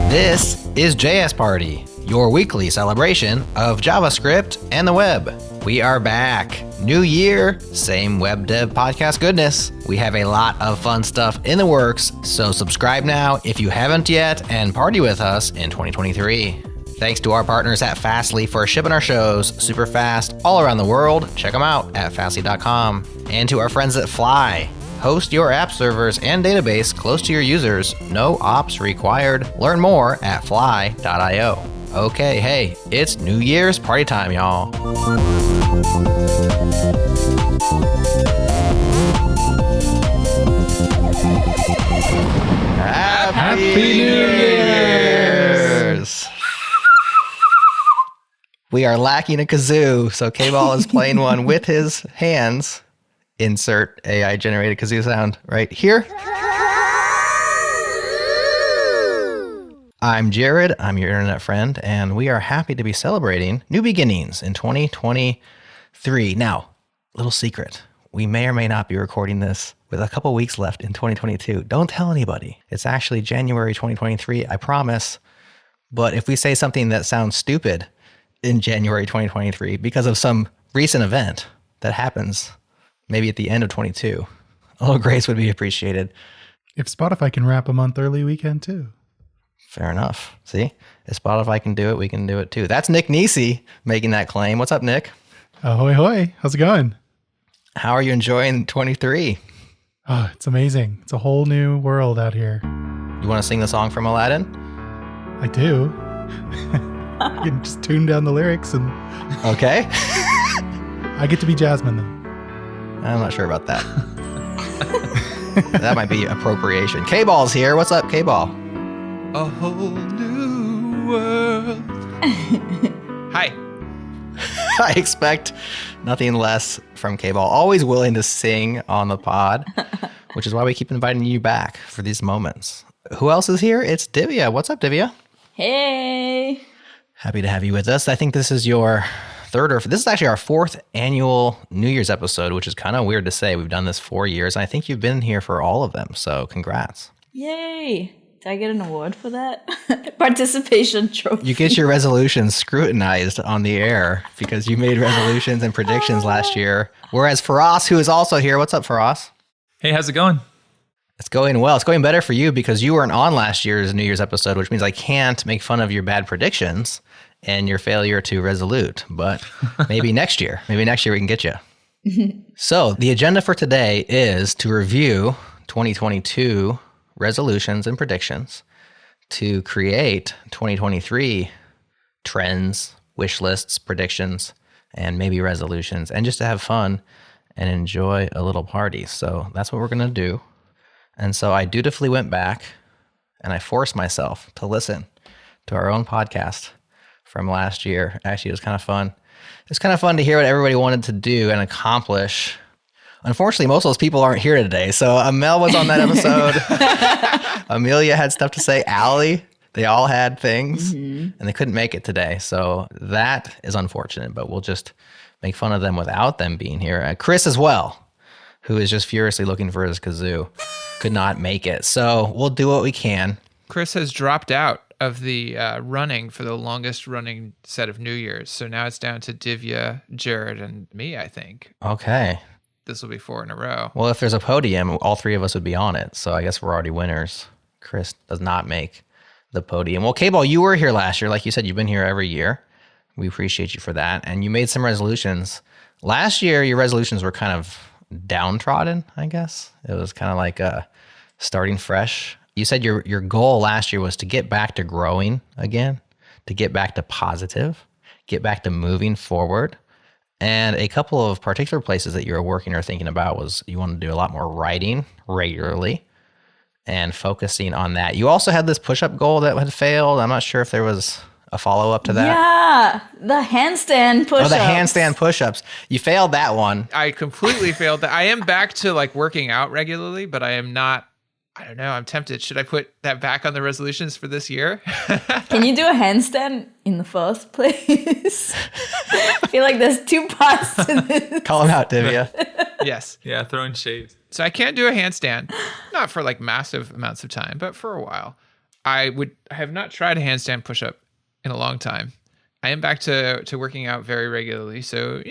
This is JS Party, your weekly celebration of JavaScript and the web. We are back. New year, same web dev podcast goodness. We have a lot of fun stuff in the works, so subscribe now if you haven't yet and party with us in 2023. Thanks to our partners at Fastly for shipping our shows super fast all around the world. Check them out at fastly.com. And to our friends at Fly. Host your app servers and database close to your users. No ops required. Learn more at fly.io. Okay, hey, it's New Year's party time, y'all. Happy New Year's! We are lacking a kazoo, so K-Ball is playing one with his hands. Insert AI-generated kazoo sound right here. I'm Jerod, I'm your internet friend, and we are happy to be celebrating new beginnings in 2023. Now, little secret, we may or may not be recording this with a couple weeks left in 2022. Don't tell anybody. It's actually January 2023, I promise. But if we say something that sounds stupid in January 2023 because of some recent event that happens maybe at the end of 22, a little grace would be appreciated. If Spotify can wrap a month early, we can too. Fair enough. See, if Spotify can do it, we can do it too. That's Nick Nisi making that claim. What's up, Nick? Ahoy, hoy. How's it going? How are you enjoying 23? Oh, it's amazing. It's a whole new world out here. You want to sing the song from Aladdin? I do. You can just tune down the lyrics and... Okay. I get to be Jasmine, though. I'm not sure about that. That might be appropriation. K-Ball's here. What's up, K-Ball? A whole new world. Hi. I expect nothing less from K-Ball. Always willing to sing on the pod, which is why we keep inviting you back for these moments. Who else is here? It's Divya. What's up, Divya? Hey. Happy to have you with us. I think this is your this is actually our fourth annual New Year's episode, which is kind of weird to say. We've done this 4 years, and I think you've been here for all of them, so congrats. Yay. Did I get an award for that? Participation trophy. You get your resolutions scrutinized on the air because you made resolutions and predictions last year. Whereas Faraz, who is also here, what's up, Faraz? Hey, how's it going? It's going well. It's going better for you because you weren't on last year's New Year's episode, which means I can't make fun of your bad predictions and your failure to resolute. But maybe next year we can get you. So the agenda for today is to review 2022 resolutions and predictions, to create 2023 trends, wish lists, predictions, and maybe resolutions, and just to have fun and enjoy a little party. So that's what we're going to do. And so I dutifully went back and I forced myself to listen to our own podcast from last year. Actually, it was kind of fun. It's kind of fun to hear what everybody wanted to do and accomplish. Unfortunately, most of those people aren't here today. So Amel was on that episode. Amelia had stuff to say. Allie, they all had things and they couldn't make it today. So that is unfortunate, but we'll just make fun of them without them being here. Chris as well, who is just furiously looking for his kazoo, could not make it. So we'll do what we can. Chris has dropped out of the running for the longest running set of New Year's. So now it's down to Divya, Jerod, and me, I think. Okay. This will be 4 in a row. Well, if there's a podium, all three of us would be on it. So I guess we're already winners. Chris does not make the podium. Well, K-Ball, you were here last year. Like you said, you've been here every year. We appreciate you for that. And you made some resolutions. Last year, your resolutions were kind of downtrodden, I guess. It was kind of like starting fresh. You said your goal last year was to get back to growing again, to get back to positive, get back to moving forward. And a couple of particular places that you were working or thinking about was you want to do a lot more writing regularly and focusing on that. You also had this push-up goal that had failed. I'm not sure if there was a follow-up to that. Yeah, the handstand push-ups. Oh, the handstand push-ups. You failed that one. I completely failed that. I am back to like working out regularly, but I am not. I don't know. I'm tempted. Should I put that back on the resolutions for this year? Can you do a handstand in the first place? I feel like there's two parts to this. Call him out, Divya. Yes. Yeah, throwing shade. So I can't do a handstand, not for like massive amounts of time, but for a while. I have not tried a handstand push-up in a long time. I am back to working out very regularly. So,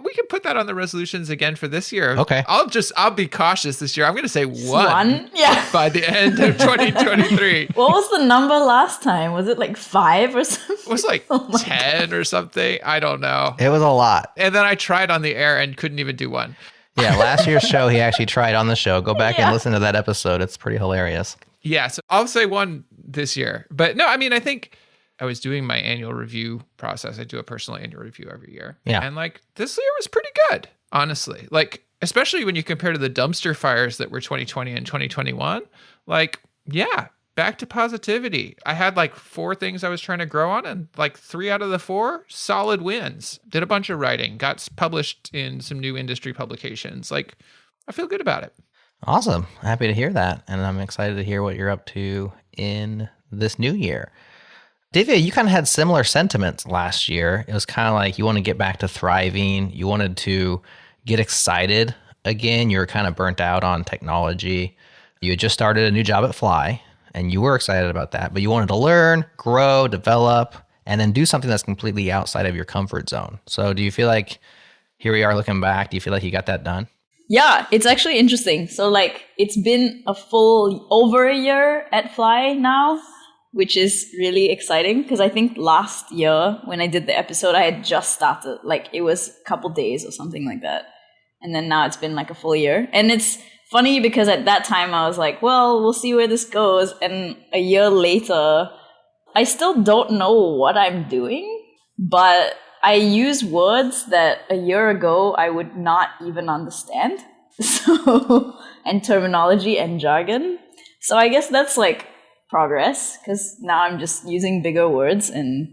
we can put that on the resolutions again for this year. Okay. I'll be cautious this year. I'm going to say one. One? Yeah. By the end of 2023. What was the number last time? Was it like 5 or something? It was like 10 or something. I don't know. It was a lot. And then I tried on the air and couldn't even do one. Yeah, last year's show, he actually tried on the show. Go back and listen to that episode. It's pretty hilarious. Yeah, so I'll say one this year. But no, I mean, I think I was doing my annual review process. I do a personal annual review every year. Yeah. And like this year was pretty good, honestly. Like, especially when you compare to the dumpster fires that were 2020 and 2021. Like, yeah, back to positivity. I had like 4 things I was trying to grow on, and like 3 out of the 4 solid wins. Did a bunch of writing, got published in some new industry publications. Like, I feel good about it. Awesome. Happy to hear that. And I'm excited to hear what you're up to in this new year. Divya, you kind of had similar sentiments last year. It was kind of like you want to get back to thriving. You wanted to get excited again. You were kind of burnt out on technology. You had just started a new job at Fly, and you were excited about that. But you wanted to learn, grow, develop, and then do something that's completely outside of your comfort zone. So do you feel like here we are looking back? Do you feel like you got that done? Yeah, it's actually interesting. So like it's been a full over a year at Fly now, which is really exciting because I think last year when I did the episode, I had just started. Like it was a couple days or something like that. And then now it's been like a full year. And it's funny because at that time I was like, well, we'll see where this goes. And a year later, I still don't know what I'm doing, but I use words that a year ago I would not even understand. So, and terminology and jargon. So I guess that's like progress because now I'm just using bigger words and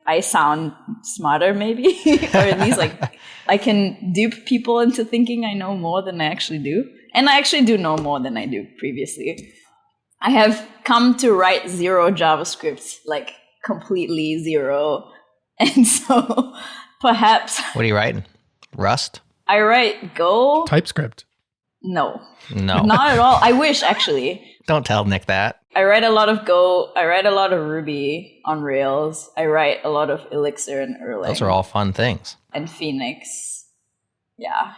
I sound smarter maybe, or at least like I can dupe people into thinking I know more than I actually do. And I actually do know more than I do previously. I have come to write 0 JavaScript, like completely 0. And so perhaps What are you writing? Rust? I write Go. TypeScript. No. Not at all. I wish actually. Don't tell Nick that. I write a lot of Go. I write a lot of Ruby on Rails. I write a lot of Elixir and Erlang. Those are all fun things. And Phoenix. Yeah.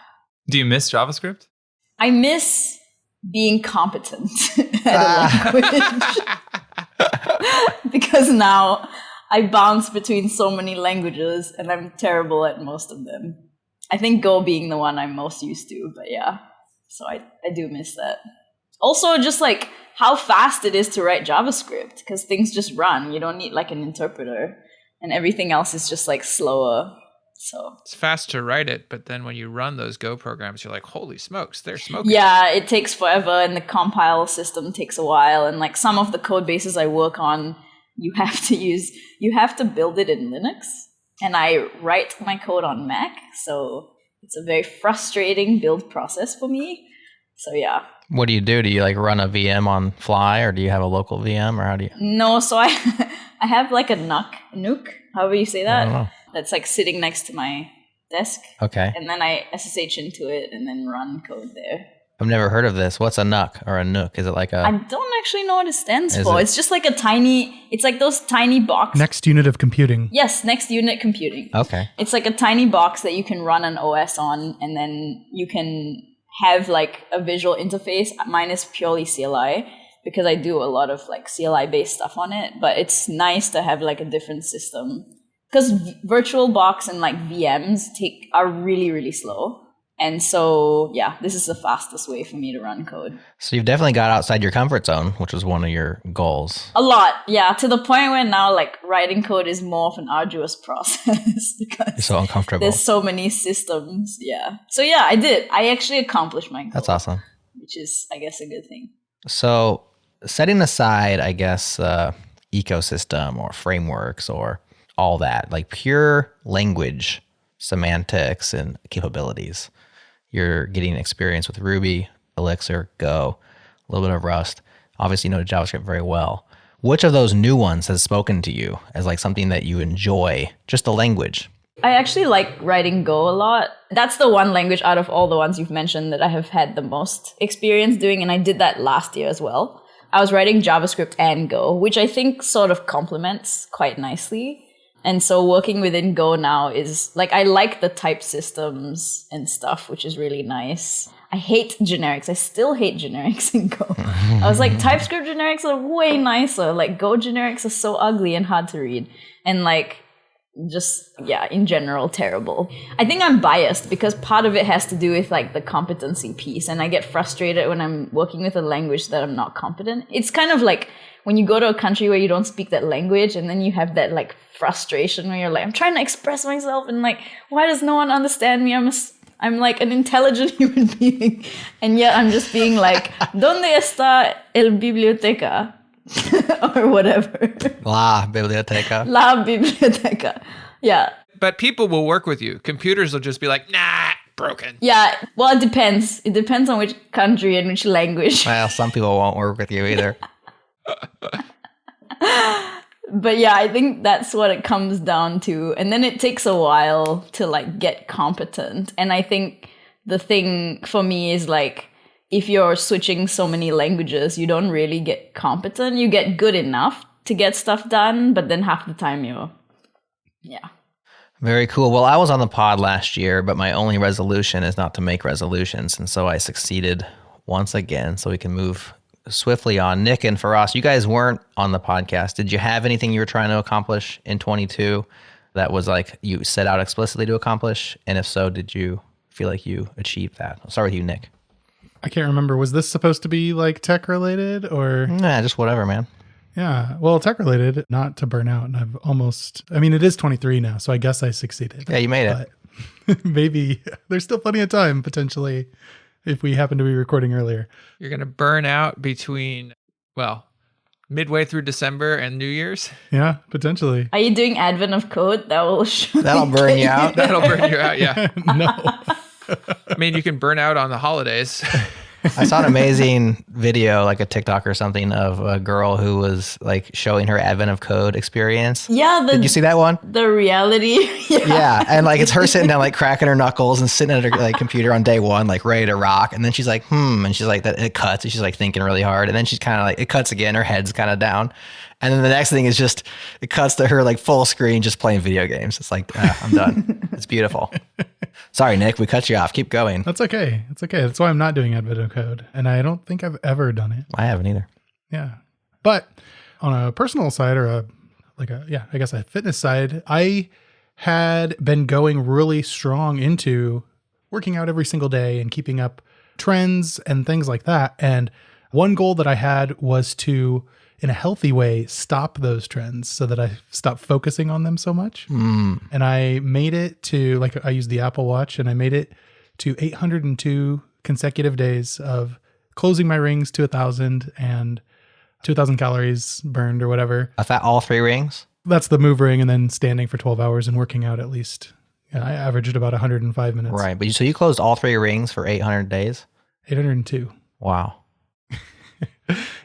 Do you miss JavaScript? I miss being competent at a language. Because now I bounce between so many languages and I'm terrible at most of them. I think Go being the one I'm most used to, but yeah. So I do miss that. Also, just like how fast it is to write JavaScript, because things just run. You don't need like an interpreter, and everything else is just like slower. So It's fast to write it, but then when you run those Go programs, you're like, holy smokes, they're smoking. yeah, it takes forever, and the compile system takes a while. And like some of the code bases I work on, you have to build it in Linux, and I write my code on Mac, so it's a very frustrating build process for me. So yeah. What do? Do you like run a VM on Fly, or do you have a local VM, or how do you? No, so I have like a nuke, however you say I don't that. know. That's like sitting next to my desk. Okay. And then I SSH into it and then run code there. I've never heard of this. What's a NUC or a NUC? Is it like I a? don't actually know what it stands Is for. it- It's just like it's like those tiny boxes. Next unit of computing. Yes, next unit computing. Okay. It's like a tiny box that you can run an OS on, and then you can have like a visual interface. Mine is purely CLI because I do a lot of like CLI based stuff on it, but it's nice to have like a different system because VirtualBox and like VMs are really, really slow. And so, yeah, this is the fastest way for me to run code. So you've definitely got outside your comfort zone, which was one of your goals. A lot, yeah, to the point where now like writing code is more of an arduous process because You're so uncomfortable. there's so many systems. Yeah. So yeah, I did. I actually accomplished my goal. That's awesome. Which is, I guess, a good thing. So setting aside, I guess, ecosystem or frameworks or all that, like pure language, semantics, and capabilities. You're getting experience with Ruby, Elixir, Go, a little bit of Rust. Obviously, you know JavaScript very well. Which of those new ones has spoken to you as like something that you enjoy, just the language? I actually like writing Go a lot. That's the one language out of all the ones you've mentioned that I have had the most experience doing, and I did that last year as well. I was writing JavaScript and Go, which I think sort of complements quite nicely. And so working within Go now is like, I like the type systems and stuff, which is really nice. I hate generics. I still hate generics in Go. I was like, TypeScript generics are way nicer. Like Go generics are so ugly and hard to read. And like, just, yeah, in general, terrible. I think I'm biased because part of it has to do with like the competency piece. And I get frustrated when I'm working with a language that I'm not competent. It's kind of like when you go to a country where you don't speak that language and then you have that like frustration where you're like, I'm trying to express myself and like, why does no one understand me? I'm like an intelligent human being. And yet I'm just being like, ¿Dónde está el biblioteca? Or whatever. La biblioteca. La biblioteca. Yeah. But people will work with you. Computers will just be like, nah, broken. Yeah. Well, it depends. It depends on which country and which language. Well, some people won't work with you either. But yeah, I think that's what it comes down to. And then it takes a while to like get competent. And I think the thing for me is like, if you're switching so many languages, you don't really get competent. You get good enough to get stuff done, but then half the time yeah. Very cool. Well, I was on the pod last year, but my only resolution is not to make resolutions. And so I succeeded once again, so we can move swiftly on. Nick and Faraz, you guys weren't on the podcast. Did you have anything you were trying to accomplish in 22 that was like you set out explicitly to accomplish? And if so, did you feel like you achieved that? I'll start with you, Nick. I can't remember. Was this supposed to be like tech related or? Nah, just whatever, man. Yeah. Well, tech related, not to burn out. And it is 23 now, so I guess I succeeded. Yeah, you made it. But maybe there's still plenty of time potentially if we happen to be recording earlier. You're going to burn out between, well, midway through December and New Year's. Yeah, potentially. Are you doing Advent of Code? That'll burn you out. That'll burn you out, yeah. No. I mean, you can burn out on the holidays. I saw an amazing video, like a TikTok or something, of a girl who was like showing her Advent of Code experience. Yeah. Did you see that one? The reality. Yeah. And like it's her sitting down, like cracking her knuckles and sitting at her like computer on day one, like ready to rock. And then she's like, and she's like, that it cuts. And she's like thinking really hard. And then she's kind of like, it cuts again. Her head's kind of down. And then the next thing is just, it cuts to her like full screen, just playing video games. It's like, I'm done. It's beautiful. Sorry, Nick, we cut you off. Keep going. That's okay. It's okay. That's why I'm not doing Advent of Code. And I don't think I've ever done it. I haven't either. Yeah. But on a personal side or a fitness side, I had been going really strong into working out every single day and keeping up trends and things like that. And one goal that I had was to, in a healthy way, stop those trends so that I stopped focusing on them so much. And I made it to, like, I used the Apple Watch and I made it to 802 consecutive days of closing my rings to 1,000 and 2,000 calories burned or whatever. All 3 rings? That's the move ring, and then standing for 12 hours and working out at least. I averaged about 105 minutes. Right. But so you closed all 3 rings for 800 days? 802. Wow.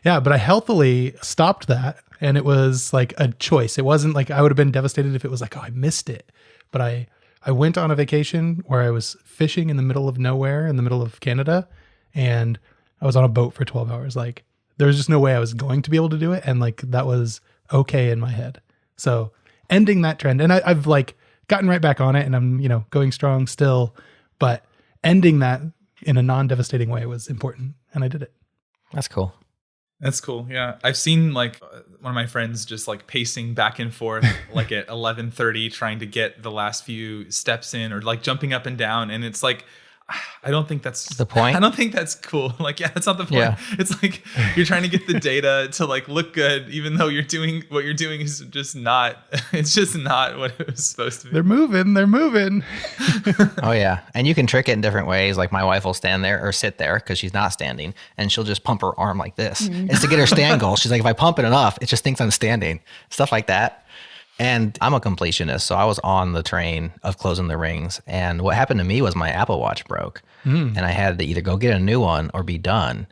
Yeah, but I healthily stopped that, and it was like a choice. It wasn't like I would have been devastated if it was like, oh, I missed it. But I went on a vacation where I was fishing in the middle of nowhere, in the middle of Canada, and I was on a boat for 12 hours. Like, there was just no way I was going to be able to do it, and like that was okay in my head. So ending that trend, and I've like gotten right back on it, and I'm going strong still, but ending that in a non-devastating way was important, and I did it. That's cool. That's cool. Yeah. I've seen like one of my friends just like pacing back and forth like at 11:30 trying to get the last few steps in, or like jumping up and down. And it's like, I don't think that's the point. I don't think that's cool. Like, yeah, that's not the point. Yeah. It's like you're trying to get the data to like look good, even though what you're doing is just not, it's just not what it was supposed to be. They're moving. Oh yeah. And you can trick it in different ways. Like my wife will stand there or sit there because she's not standing, and she'll just pump her arm like this. It's to get her stand goal. She's like, if I pump it enough, it just thinks I'm standing. Stuff like that. And I'm a completionist, so I was on the train of closing the rings. And what happened to me was my Apple Watch broke. And I had to either go get a new one or be done.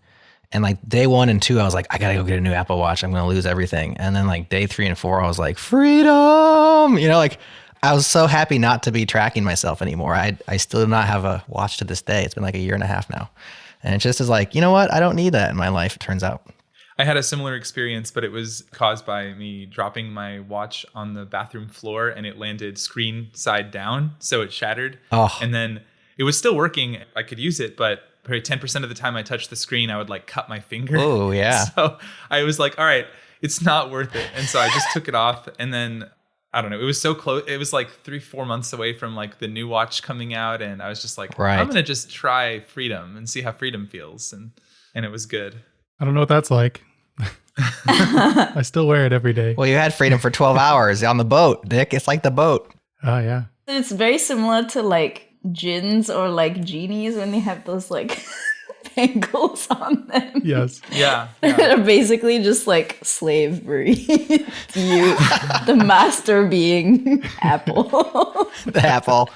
And like day 1 and 2, I was like, I got to go get a new Apple Watch. I'm going to lose everything. And then like day 3 and 4, I was like, freedom. Like I was so happy not to be tracking myself anymore. I still do not have a watch to this day. It's been like a year and a half now. And it just is like, you know what? I don't need that in my life, it turns out. I had a similar experience, but it was caused by me dropping my watch on the bathroom floor and it landed screen side down. So it shattered. Oh. And then it was still working. I could use it, but probably 10% of the time I touched the screen, I would like cut my finger. Oh, yeah. So I was like, all right, it's not worth it. And so I just took it off. And then I don't know, it was so close. It was like 3-4 months away from like the new watch coming out. And I was just like, right. I'm going to just try Freedom and see how Freedom feels. And it was good. I don't know what that's like. I still wear it every day. Well, you had Freedom for 12 hours on the boat, Nick. It's like the boat. Oh, yeah. It's very similar to like jinns or like genies when they have those like bangles on them. Yes. Yeah. They're basically just like slavery. You, the master being Apple. The apple.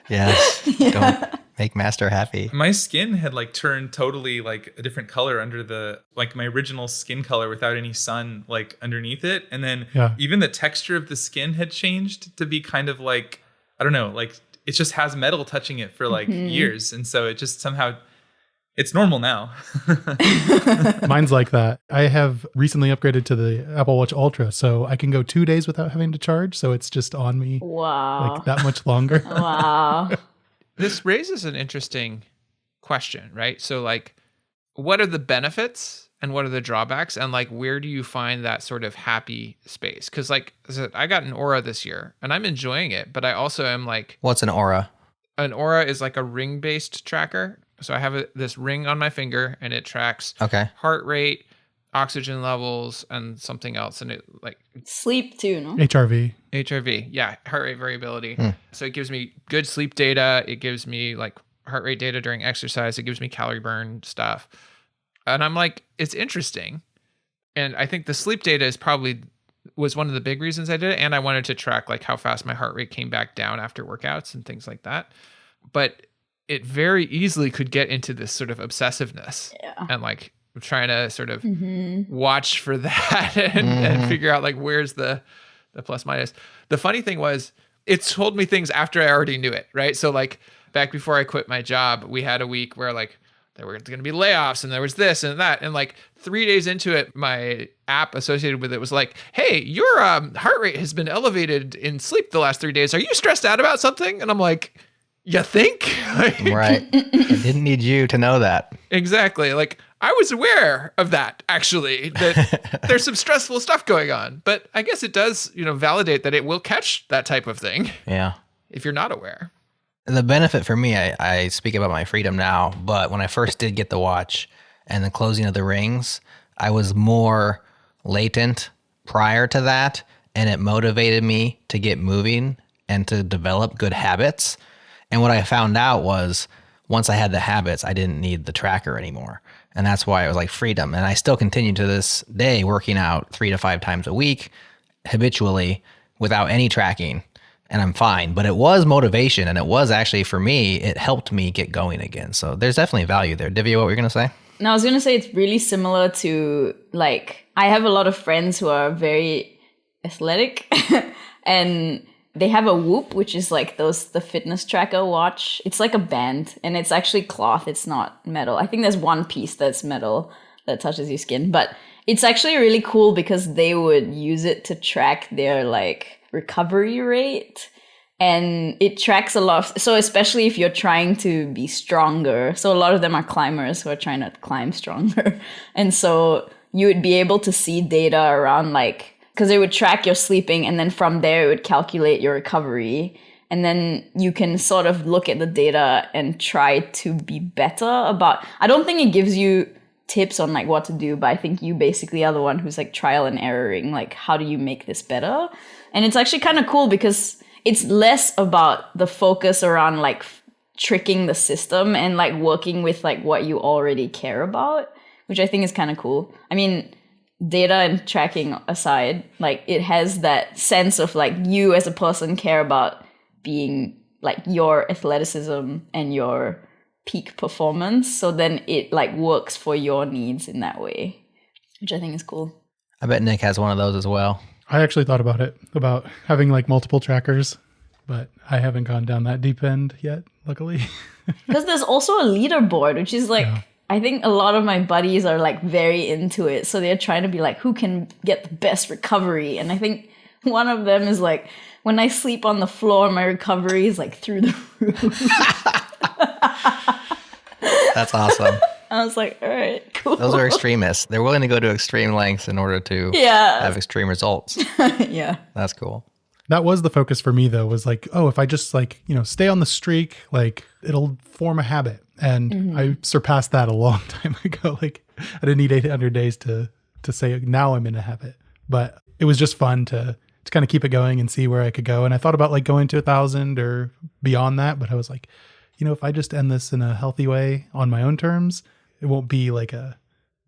Yes. Don't make master happy. My skin had like turned totally like a different color under the like my original skin color without any sun like underneath it. And then even the texture of the skin had changed to be kind of like, I don't know, like it just has metal touching it for like years. And so it just somehow, it's normal now. Mine's like that. I have recently upgraded to the Apple Watch Ultra, so I can go 2 days without having to charge. So it's just on me Wow. like that much longer. Wow. This raises an interesting question, right? So like, what are the benefits and what are the drawbacks? And like, where do you find that sort of happy space? Because like, I got an Aura this year and I'm enjoying it, but I also am like... What's an Aura? An Aura is like a ring-based tracker. So I have this ring on my finger and it tracks heart rate, oxygen levels, and something else. And it like... Sleep too, no? HRV. HRV, yeah, heart rate variability. So it gives me good sleep data. It gives me like heart rate data during exercise. It gives me calorie burn stuff. And I'm like, it's interesting. And I think the sleep data was one of the big reasons I did it. And I wanted to track like how fast my heart rate came back down after workouts and things like that. But it very easily could get into this sort of obsessiveness and like trying to sort of watch for that and figure out like where's the plus minus. The funny thing was it told me things after I already knew it, right? So like back before I quit my job, we had a week where like there were going to be layoffs and there was this and that. And like 3 days into it, my app associated with it was like, hey, your heart rate has been elevated in sleep the last 3 days. Are you stressed out about something? And I'm like, you think? Right. I didn't need you to know that. Exactly. Like I was aware of that actually, that there's some stressful stuff going on, but I guess it does, validate that it will catch that type of thing. Yeah. If you're not aware. The benefit for me, I speak about my Freedom now, but when I first did get the watch and the closing of the rings, I was more latent prior to that, and it motivated me to get moving and to develop good habits. And what I found out was once I had the habits, I didn't need the tracker anymore. And that's why it was like Freedom. And I still continue to this day working out 3 to 5 times a week habitually without any tracking. And I'm fine. But it was motivation. And it was actually, for me, it helped me get going again. So there's definitely value there. Divya, what were you going to say? No, I was going to say it's really similar to like, I have a lot of friends who are very athletic and they have a Whoop, which is like the fitness tracker watch. It's like a band and it's actually cloth. It's not metal. I think there's one piece that's metal that touches your skin, but it's actually really cool because they would use it to track their like recovery rate. And it tracks a lot of, so especially if you're trying to be stronger. So a lot of them are climbers who are trying to climb stronger. And so you would be able to see data around like, because it would track your sleeping and then from there it would calculate your recovery. And then you can sort of look at the data and try to be better about, I don't think it gives you tips on like what to do, but I think you basically are the one who's like trial and erroring, like how do you make this better? And it's actually kind of cool because it's less about the focus around like tricking the system and like working with like what you already care about, which I think is kind of cool. I mean, data and tracking aside, like it has that sense of like you as a person care about being like your athleticism and your peak performance. So then it like works for your needs in that way, which I think is cool. I bet Nick has one of those as well. I actually thought about it, about having like multiple trackers but I haven't gone down that deep end yet, luckily. Because there's also a leaderboard, which is like, Yeah. I think a lot of my buddies are like very into it. So they're trying to be like, who can get the best recovery? And I think one of them is like, when I sleep on the floor, my recovery is like through the roof. That's awesome. I was like, all right, cool. Those are extremists. They're willing to go to extreme lengths in order to Yeah. have extreme results. Yeah. That's cool. That was the focus for me though, was like, oh, if I just like, stay on the streak, like it'll form a habit. And I surpassed that a long time ago. Like I didn't need 800 days to say now I'm in a habit, but it was just fun to kind of keep it going and see where I could go. And I thought about like going to 1,000 or beyond that, but I was like, if I just end this in a healthy way on my own terms, it won't be like a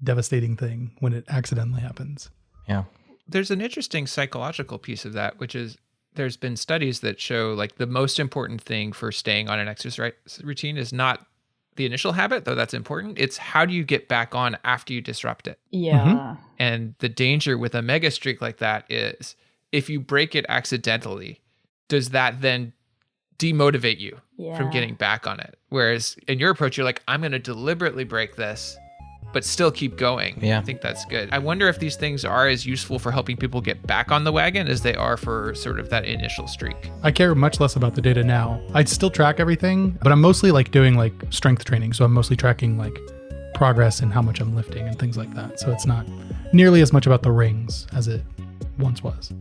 devastating thing when it accidentally happens. Yeah. There's an interesting psychological piece of that, which is there's been studies that show like the most important thing for staying on an exercise routine is not the initial habit, though that's important. It's how do you get back on after you disrupt it? Yeah. And the danger with a mega streak like that is if you break it accidentally, does that then demotivate you from getting back on it? Whereas in your approach, you're like, I'm going to deliberately break this, but still keep going. Yeah. I think that's good. I wonder if these things are as useful for helping people get back on the wagon as they are for sort of that initial streak. I care much less about the data now. I'd still track everything, but I'm mostly like doing like strength training. So I'm mostly tracking like progress and how much I'm lifting and things like that. So it's not nearly as much about the rings as it once was.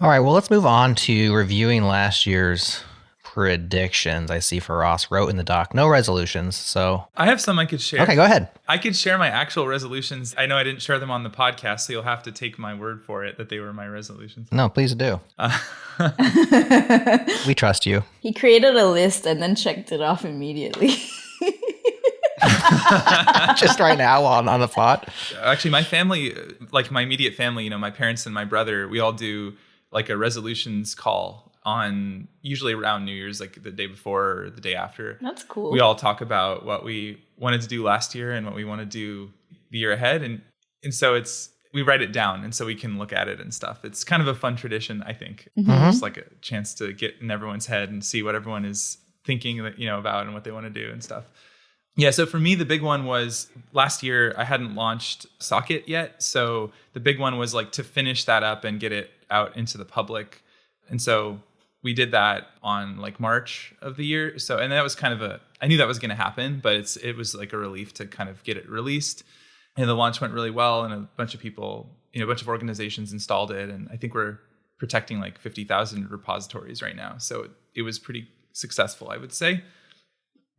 All right, well, let's move on to reviewing last year's predictions. I see for Ross wrote in the doc, no resolutions. So, I have some I could share. okay, go ahead. I could share my actual resolutions. I know I didn't share them on the podcast, so you'll have to take my word for it that they were my resolutions. No, please do. We trust you. He created a list and then checked it off immediately. Just right now on the plot. Actually, my family, like my immediate family, my parents and my brother, we all do like a resolutions call on usually around New Year's, like the day before or the day after. That's cool. We all talk about what we wanted to do last year and what we want to do the year ahead. And so we write it down and so we can look at it and stuff. It's kind of a fun tradition, I think. Just like a chance to get in everyone's head and see what everyone is thinking about and what they want to do and stuff. Yeah, so for me, the big one was last year, I hadn't launched Socket yet. So the big one was like to finish that up and get it out into the public. And so we did that on like March of the year. So, and that was kind of I knew that was going to happen, but it was like a relief to kind of get it released. And the launch went really well. And a bunch of people, a bunch of organizations installed it. And I think we're protecting like 50,000 repositories right now. So it was pretty successful, I would say.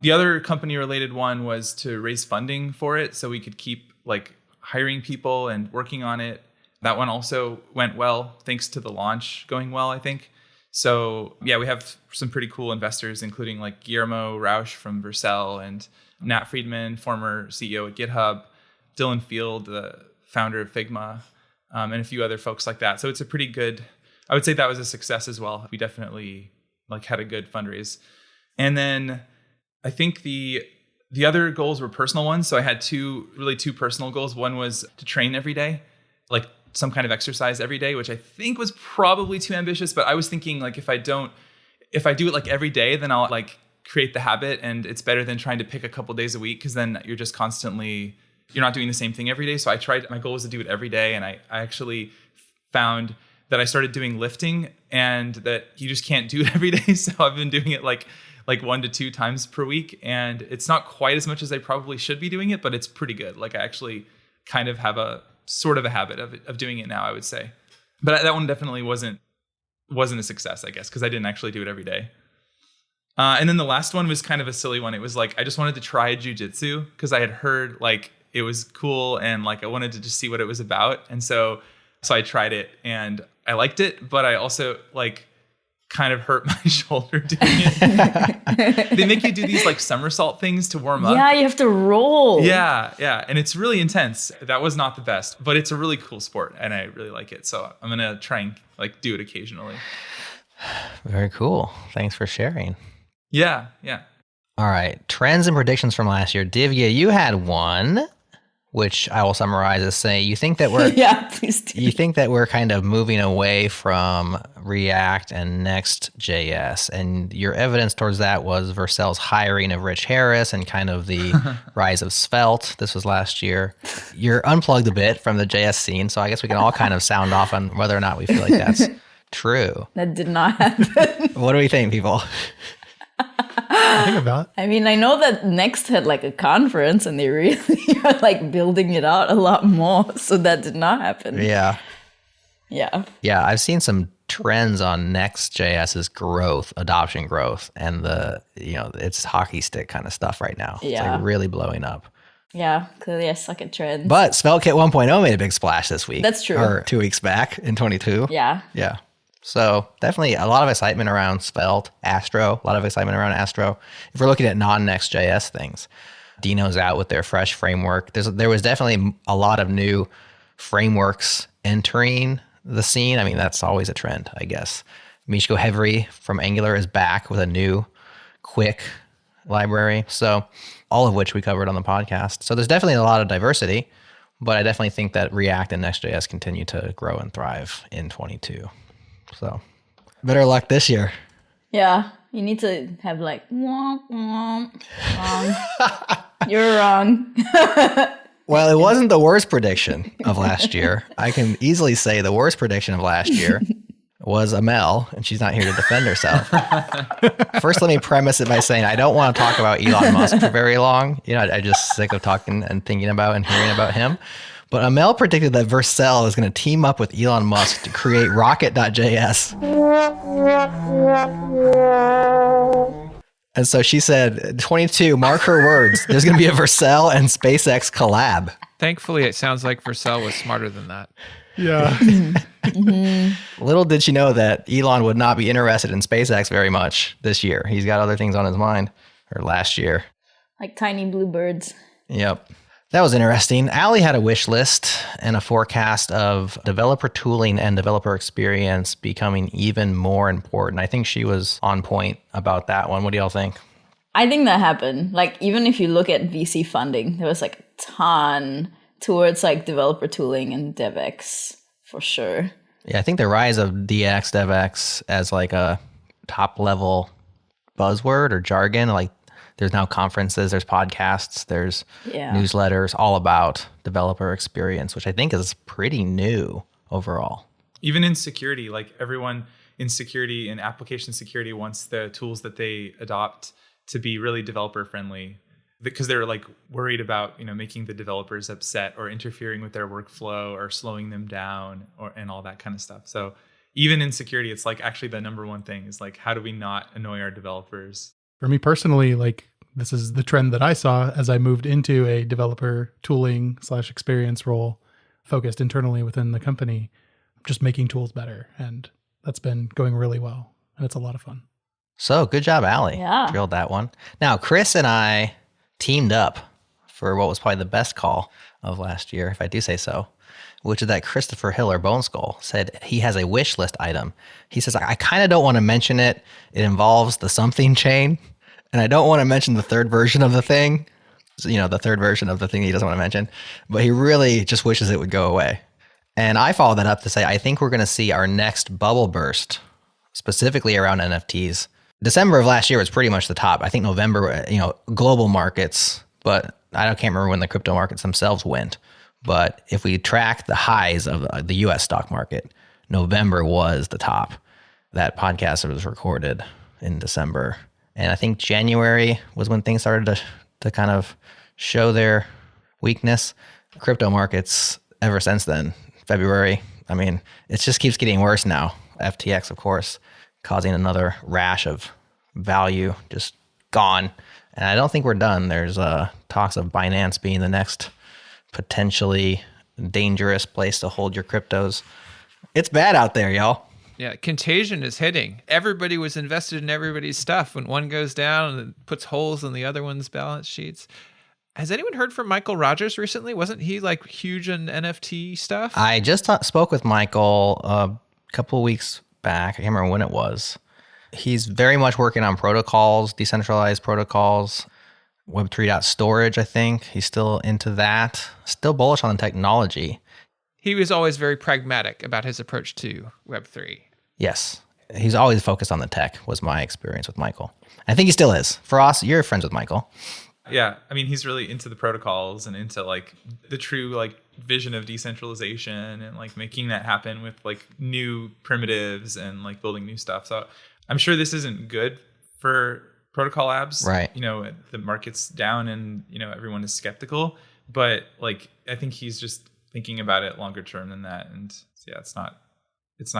The other company related one was to raise funding for it so we could keep like hiring people and working on it. That one also went well thanks to the launch going well, I think. So yeah, we have some pretty cool investors, including like Guillermo Rausch from Vercel and Nat Friedman, former CEO at GitHub, Dylan Field, the founder of Figma, and a few other folks like that. So it's a pretty good, I would say that was a success as well. We definitely like had a good fundraise. And then I think the other goals were personal ones. So I had two personal goals. One was to train every day, like some kind of exercise every day, which I think was probably too ambitious. But I was thinking like if I do it like every day, then I'll like create the habit, and it's better than trying to pick a couple days a week because then you're just constantly, you're not doing the same thing every day. So my goal was to do it every day, and I actually found that I started doing lifting and that you just can't do it every day. So I've been doing it like 1 to 2 times per week. And it's not quite as much as I probably should be doing it, but it's pretty good. Like I actually kind of have a sort of a habit of doing it now, I would say. But that one definitely wasn't a success, I guess, because I didn't actually do it every day. And then the last one was kind of a silly one. It was like, I just wanted to try jujitsu because I had heard like it was cool and like I wanted to just see what it was about. And so I tried it and I liked it, but I also like kind of hurt my shoulder doing it. They make you do these like somersault things to warm up. Yeah, you have to roll. Yeah. And it's really intense. That was not the best, but it's a really cool sport and I really like it. So I'm going to try and like do it occasionally. Very cool. Thanks for sharing. Yeah. All right. Trends and predictions from last year. Divya, you had one. which I will summarize as saying, you think that we're Yeah, please do. you think that we're kind of moving away from React and Next.js, and your evidence towards that was Vercel's hiring of Rich Harris and kind of the rise of Svelte. This was last year. You're unplugged a bit from the JS scene, so I guess we can all kind of sound off on whether or not we feel like that's true. That did not happen. What do we think, people? I think about it. I mean, I know that Next had like a conference and they really are like building it out a lot more. So that did not happen. Yeah. Yeah. Yeah, I've seen some trends on Next.js's growth, adoption growth, and it's hockey stick kind of stuff right now. It's Yeah. like really blowing up. Yeah. Clearly I suck at trends. But SvelteKit 1.0 made a big splash this week. That's true. Or 2 weeks back in 22. yeah. Yeah. So definitely a lot of excitement around Svelte, Astro, a lot of excitement around Astro. If we're looking at non-Next.js things, Dino's out with their fresh framework. There was definitely a lot of new frameworks entering the scene. I mean, that's always a trend, I guess. Michko Hevery from Angular is back with a new quick library. So all of which we covered on the podcast. So there's definitely a lot of diversity, but I definitely think that React and Next.js continue to grow and thrive in 22. So better luck this year. Yeah. You need to have like, womp, womp, wrong. You're wrong. Well, it wasn't the worst prediction of last year. I can easily say the worst prediction of last year was Amel, and she's not here to defend herself. First, let me premise it by saying I don't want to talk about Elon Musk for very long. I'm just sick of talking and thinking about and hearing about him. But Amel predicted that Vercel is going to team up with Elon Musk to create Rocket.js. And so she said, 22, mark her words, there's going to be a Vercel and SpaceX collab. Thankfully, it sounds like Vercel was smarter than that. Yeah. Little did she know that Elon would not be interested in SpaceX very much this year. He's got other things on his mind, or last year. Like tiny blue birds. Yep. That was interesting. Allie had a wish list and a forecast of developer tooling and developer experience becoming even more important. I think she was on point about that one. What do y'all think? I think that happened. Like, even if you look at VC funding, there was like a ton towards like developer tooling and DevX for sure. Yeah, I think the rise of DX, DevX as like a top level buzzword or jargon, like there's now conferences, there's podcasts, there's newsletters all about developer experience, which I think is pretty new overall. Even in security, like everyone in security and application security wants the tools that they adopt to be really developer friendly, because they're like worried about, making the developers upset or interfering with their workflow or slowing them down and all that kind of stuff. So even in security, it's like actually the number one thing is like, how do we not annoy our developers? For me personally, like this is the trend that I saw as I moved into a developer tooling / experience role focused internally within the company, just making tools better. And that's been going really well. And it's a lot of fun. So good job, Allie. Yeah. Drilled that one. Now, Chris and I teamed up for what was probably the best call of last year, if I do say so, which is that Christopher Hiller, Bone Skull, said he has a wish list item. He says, I kind of don't want to mention it. It involves the something chain, and I don't want to mention the third version of the thing. So, the third version of the thing he doesn't want to mention, but he really just wishes it would go away. And I followed that up to say, I think we're going to see our next bubble burst, specifically around NFTs. December of last year was pretty much the top. I think November, global markets, but I can't remember when the crypto markets themselves went. But if we track the highs of the US stock market, November was the top. That podcast was recorded in December. And I think January was when things started to kind of show their weakness. Crypto markets ever since then, February, I mean, it just keeps getting worse now. FTX, of course, causing another rash of value just gone. And I don't think we're done. There's talks of Binance being the next potentially dangerous place to hold your cryptos. It's bad out there, y'all. Yeah, contagion is hitting. Everybody was invested in everybody's stuff. When one goes down and it puts holes in the other one's balance sheets. Has anyone heard from Michael Rogers recently? Wasn't he like huge in NFT stuff? I just spoke with Michael a couple of weeks back. I can't remember when it was. He's very much working on protocols, decentralized protocols. Web3 storage, I think. He's still into that. Still bullish on the technology. He was always very pragmatic about his approach to Web3. Yes. He's always focused on the tech, was my experience with Michael. I think he still is. For us, you're friends with Michael. Yeah, I mean, he's really into the protocols and into like the true like vision of decentralization and like making that happen with like new primitives and like building new stuff. So I'm sure this isn't good for protocol apps. Right. You know, the market's down and, you know, everyone is skeptical, but like, I think he's just thinking about it longer term than that. And yeah, it's not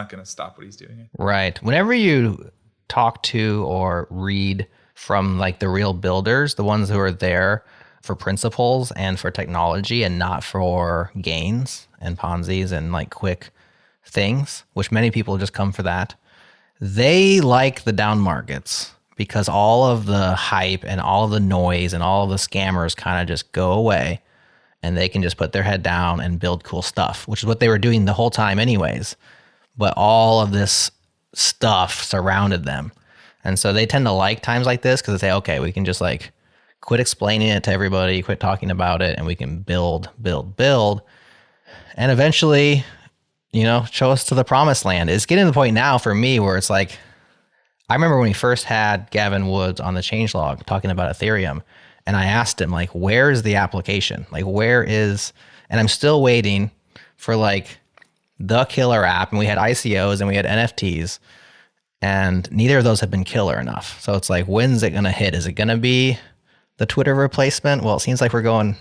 going to stop what he's doing. Right. Whenever you talk to or read from like the real builders, the ones who are there for principles and for technology and not for gains and Ponzi's and like quick things, which many people just come for that. They like the down markets because all of the hype and all of the noise and all of the scammers kind of just go away and they can just put their head down and build cool stuff, which is what they were doing the whole time anyways. But all of this stuff surrounded them. And so they tend to like times like this because they say, okay, we can just like quit explaining it to everybody, quit talking about it, and we can build. And eventually, you know, show us to the promised land. It's getting to the point now for me where it's like, I remember when we first had Gavin Woods on the changelog talking about Ethereum, and I asked him, like, where is the application? Like, where is, and I'm still waiting for like the killer app, and we had ICOs and we had NFTs, and neither of those have been killer enough. So it's like, when's it going to hit? Is it going to be the Twitter replacement? Well, it seems like we're going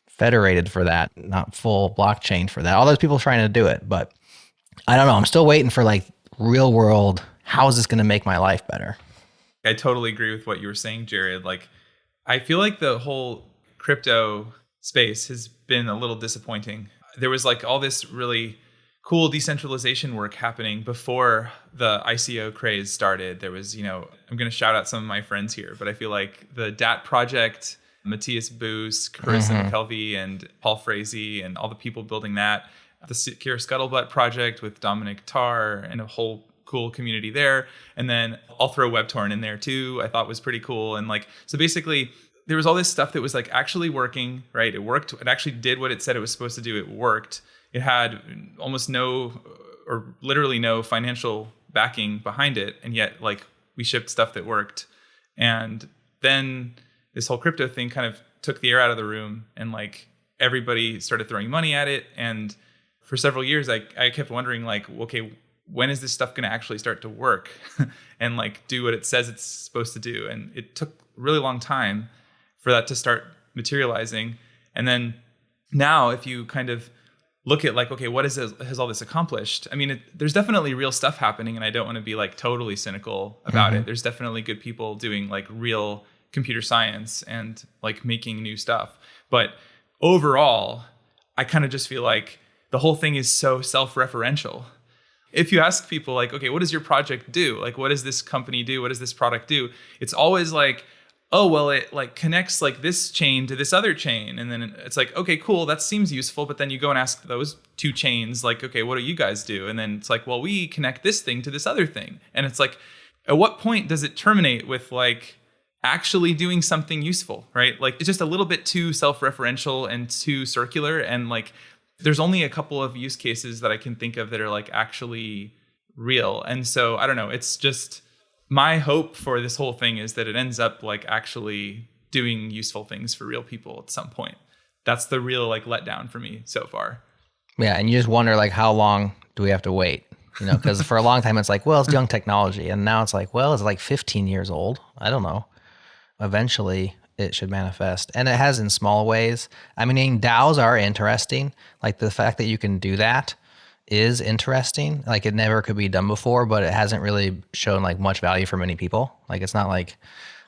federated for that, not full blockchain for that. All those people trying to do it, but I don't know. I'm still waiting for like real world. How is this going to make my life better? I totally agree with what you were saying, Jerod. Like, I feel like the whole crypto space has been a little disappointing. There was like all this really cool decentralization work happening before the ICO craze started. There was, you know, I'm going to shout out some of my friends here, but I feel like the DAT project, Matthias Boos, Carissa McKelvey, and Paul Frazee, and all the people building that. The Secure Scuttlebutt project with Dominic Tarr and a whole cool community there. And then I'll throw WebTorn in there too. I thought was pretty cool. And like, so basically there was all this stuff that was like actually working, right? It worked. It actually did what it said it was supposed to do. It worked. It had almost no or literally no financial backing behind it. And yet like we shipped stuff that worked. And then this whole crypto thing kind of took the air out of the room and like everybody started throwing money at it. And for several years, I kept wondering like, okay, when is this stuff going to actually start to work and like do what it says it's supposed to do? And it took a really long time for that to start materializing. And then now if you kind of look at like, okay, what has all this accomplished? I mean, there's definitely real stuff happening, and I don't want to be like totally cynical about it. There's definitely good people doing like real computer science and like making new stuff. But overall, I kind of just feel like the whole thing is so self-referential. If you ask people like, okay, what does your project do? Like, what does this company do? What does this product do? It's always like, oh, well, it like connects like this chain to this other chain. And then it's like, okay, cool, that seems useful. But then you go and ask those two chains, like, okay, what do you guys do? And then it's like, well, we connect this thing to this other thing. And it's like, at what point does it terminate with like actually doing something useful, right? Like, it's just a little bit too self-referential and too circular. And like, there's only a couple of use cases that I can think of that are like actually real. And so I don't know, it's just my hope for this whole thing is that it ends up like actually doing useful things for real people at some point. That's the real like letdown for me so far. Yeah. And you just wonder like, how long do we have to wait? You know, because for a long time it's like, well, it's young technology. And now it's like, well, it's like 15 years old. I don't know. Eventually it should manifest, and it has in small ways. I mean, DAOs are interesting. Like the fact that you can do that is interesting. Like it never could be done before, but it hasn't really shown like much value for many people. Like it's not like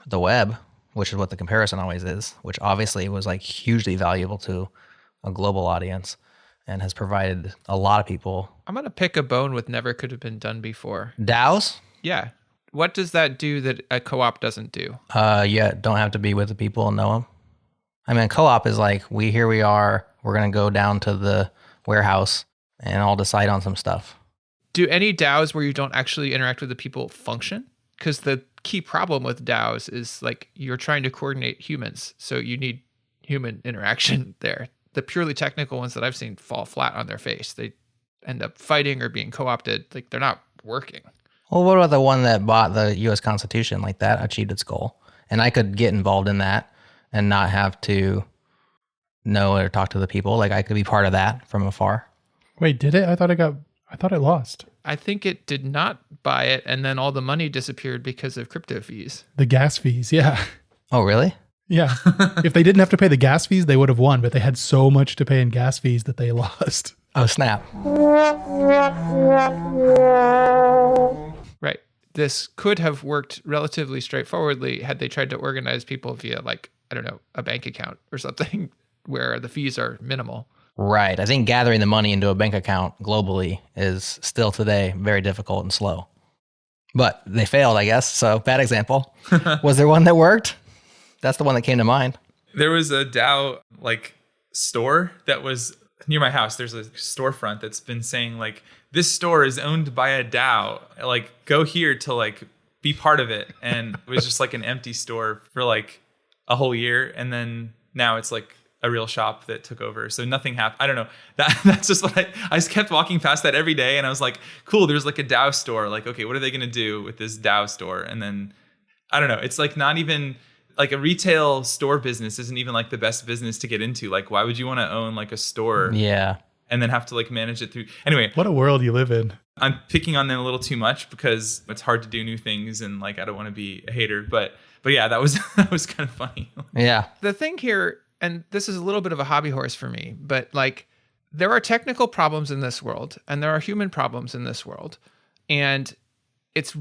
the web, which is what the comparison always is, which obviously was like hugely valuable to a global audience and has provided a lot of people. I'm going to pick a bone with never could have been done before. DAOs? Yeah. What does that do that a co-op doesn't do? Yeah, don't have to be with the people and know them. I mean, co-op is like, here we are, we're going to go down to the warehouse and I'll decide on some stuff. Do any DAOs where you don't actually interact with the people function? Because the key problem with DAOs is like you're trying to coordinate humans. So you need human interaction there. The purely technical ones that I've seen fall flat on their face. They end up fighting or being co-opted. Like they're not working. Well, what about the one that bought the U.S. Constitution? Like that achieved its goal, and I could get involved in that and not have to know or talk to the people. Like I could be part of that from afar. Wait, did it? I thought it lost. I think it did not buy it, and then all the money disappeared because of crypto fees. The gas fees, yeah. Oh, really? Yeah. If they didn't have to pay the gas fees, they would have won, but they had so much to pay in gas fees that they lost. Oh, snap. Right. This could have worked relatively straightforwardly had they tried to organize people via, like, I don't know, a bank account or something where the fees are minimal. Right. I think gathering the money into a bank account globally is still today very difficult and slow. But they failed, I guess. So bad example. Was there one that worked? That's the one that came to mind. There was a DAO like store that was near my house. There's a storefront that's been saying like, this store is owned by a DAO. Like, go here to like be part of it. And it was just like an empty store for like a whole year. And then now it's like a real shop that took over. So nothing happened. I don't know. That's just what I just kept walking past that every day. And I was like, cool, there's like a DAO store. Like, okay, what are they going to do with this DAO store? And then I don't know. It's like not even like a retail store business isn't even like the best business to get into. Like, why would you want to own like a store? Yeah. And then have to like manage it through. Anyway, What a world you live in. I'm picking on them a little too much because it's hard to do new things. And like, I don't want to be a hater, but yeah, that was kind of funny. Yeah. The thing here, and this is a little bit of a hobby horse for me, but like there are technical problems in this world and there are human problems in this world. And it's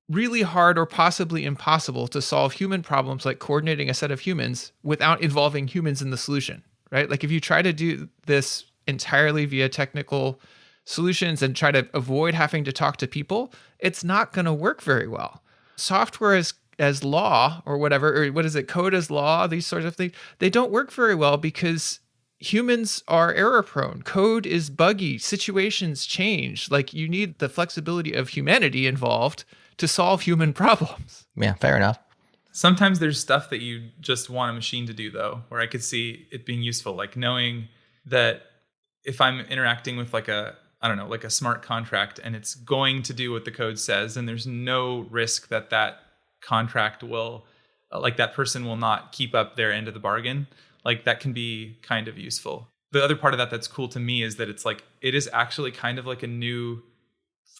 really hard or possibly impossible to solve human problems like coordinating a set of humans without involving humans in the solution, right? Like if you try to do this entirely via technical solutions and try to avoid having to talk to people, it's not going to work very well. Software as law or whatever, or what is it, code as law, these sorts of things, they don't work very well because humans are error prone. Code is buggy. Situations change. Like you need the flexibility of humanity involved to solve human problems. Yeah, fair enough. Sometimes there's stuff that you just want a machine to do though, where I could see it being useful, like knowing that if I'm interacting with like a smart contract and it's going to do what the code says, and there's no risk that contract will, like that person will not keep up their end of the bargain, like that can be kind of useful. The other part of that's cool to me is that it's like, it is actually kind of like a new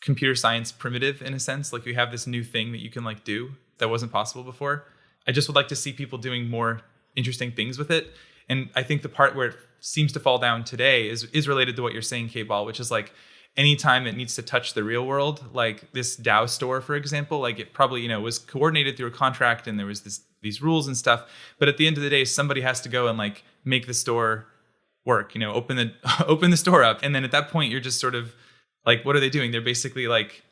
computer science primitive in a sense. Like we have this new thing that you can like do that wasn't possible before. I just would like to see people doing more interesting things with it. And I think the part where it seems to fall down today is related to what you're saying, K-Ball, which is like anytime it needs to touch the real world, like this DAO store, for example, like it probably, was coordinated through a contract and there was these rules and stuff. But at the end of the day, somebody has to go and like make the store work, open the store up. And then at that point, you're just sort of like, what are they doing? They're basically like,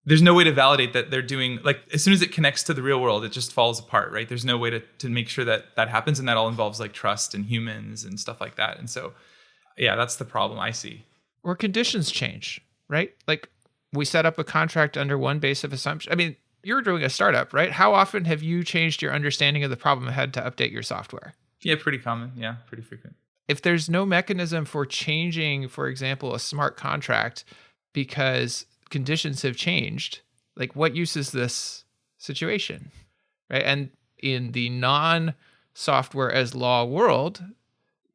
there's no way to validate that they're doing, like, as soon as it connects to the real world, it just falls apart, right? There's no way to make sure that happens. And that all involves like trust and humans and stuff like that. And so, yeah, that's the problem I see. Or conditions change, right? Like we set up a contract under one base of assumption. I mean, you're doing a startup, right? How often have you changed your understanding of the problem and had to update your software? Yeah, pretty common. Yeah, pretty frequent. If there's no mechanism for changing, for example, a smart contract because conditions have changed, like what use is this situation, right? And in the non-software as law world,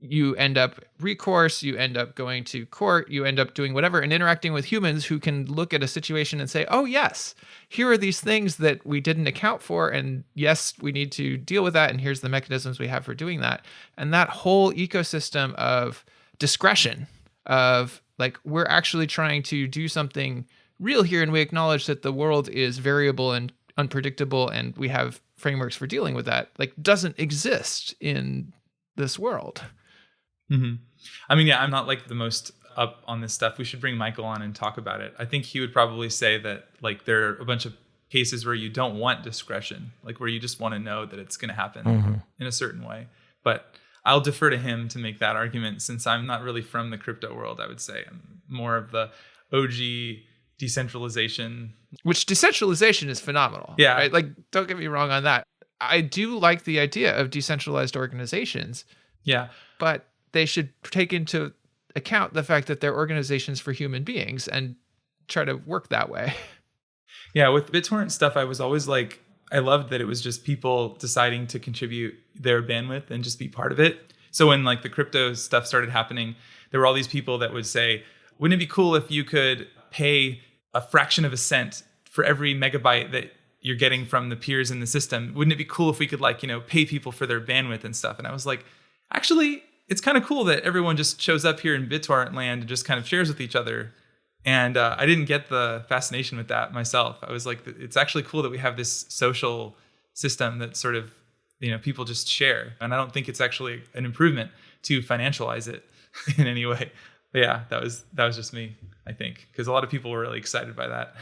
you end up recourse, you end up going to court, you end up doing whatever and interacting with humans who can look at a situation and say, oh yes, here are these things that we didn't account for. And yes, we need to deal with that. And here's the mechanisms we have for doing that. And that whole ecosystem of discretion of like, we're actually trying to do something real here. And we acknowledge that the world is variable and unpredictable. And we have frameworks for dealing with that, like doesn't exist in this world. Mm-hmm. I mean, yeah, I'm not like the most up on this stuff. We should bring Michael on and talk about it. I think he would probably say that like there are a bunch of cases where you don't want discretion, like where you just want to know that it's going to happen in a certain way. But I'll defer to him to make that argument since I'm not really from the crypto world. I would say I'm more of the OG decentralization. Which decentralization is phenomenal. Yeah. Right? Like, don't get me wrong on that. I do like the idea of decentralized organizations, Yeah. but they should take into account the fact that they're organizations for human beings and try to work that way. Yeah, with BitTorrent stuff, I was always like, I loved that it was just people deciding to contribute their bandwidth and just be part of it. So when like the crypto stuff started happening, there were all these people that would say, wouldn't it be cool if you could pay a fraction of a cent for every megabyte that you're getting from the peers in the system? Wouldn't it be cool if we could like, pay people for their bandwidth and stuff? And I was like, actually, it's kind of cool that everyone just shows up here in BitTorrent land and just kind of shares with each other. And I didn't get the fascination with that myself. I was like, it's actually cool that we have this social system that sort of, people just share. And I don't think it's actually an improvement to financialize it in any way. But yeah, that was just me, I think, because a lot of people were really excited by that.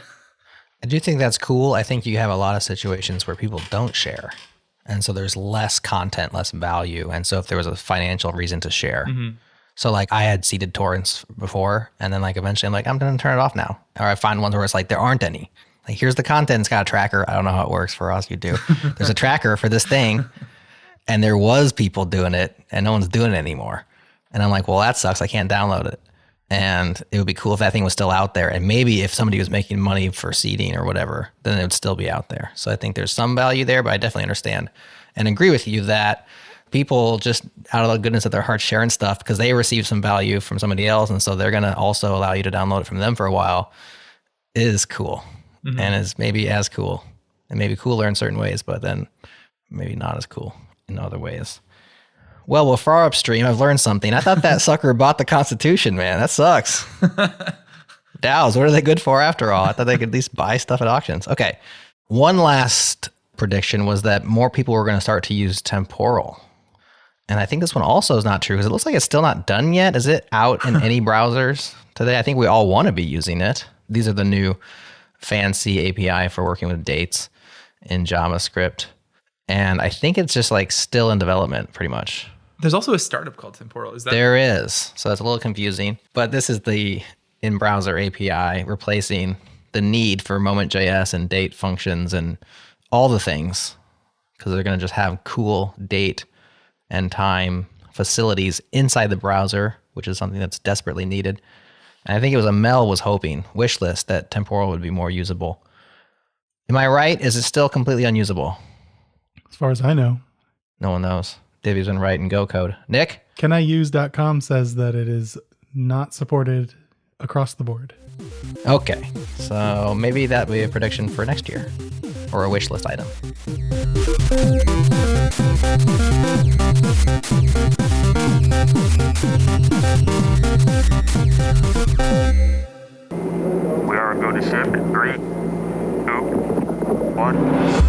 I do think that's cool. I think you have a lot of situations where people don't share. And so there's less content, less value. And so if there was a financial reason to share. Mm-hmm. So like I had seeded torrents before, and then like eventually I'm like, I'm going to turn it off now. Or I find ones where it's like, there aren't any. Like, here's the content. It's got a tracker. I don't know how it works for us. You do. There's a tracker for this thing. And there was people doing it and no one's doing it anymore. And I'm like, well, that sucks. I can't download it. And it would be cool if that thing was still out there. And maybe if somebody was making money for seeding or whatever, then it would still be out there. So I think there's some value there, but I definitely understand and agree with you that people just out of the goodness of their hearts sharing stuff because they receive some value from somebody else. And so they're going to also allow you to download it from them for a while is cool. Mm-hmm. And is maybe as cool and maybe cooler in certain ways, but then maybe not as cool in other ways. Well, far upstream, I've learned something. I thought that sucker bought the Constitution, man. That sucks. DAOs, what are they good for after all? I thought they could at least buy stuff at auctions. Okay. One last prediction was that more people were going to start to use temporal. And I think this one also is not true because it looks like it's still not done yet. Is it out in any browsers today? I think we all want to be using it. These are the new fancy API for working with dates in JavaScript. And I think it's just like still in development pretty much. There's also a startup called Temporal. Is that? There is. So that's a little confusing. But this is the in-browser API replacing the need for Moment.js and date functions and all the things because they're going to just have cool date and time facilities inside the browser, which is something that's desperately needed. And I think it was Mel was hoping, wish list, that Temporal would be more usable. Am I right? Is it still completely unusable? As far as I know. No one knows. Divvy's been writing Go code. Nick? CanIUse.com says that it is not supported across the board. Okay. So maybe that would be a prediction for next year or a wish list item. We are going to ship in 3, 2, 1.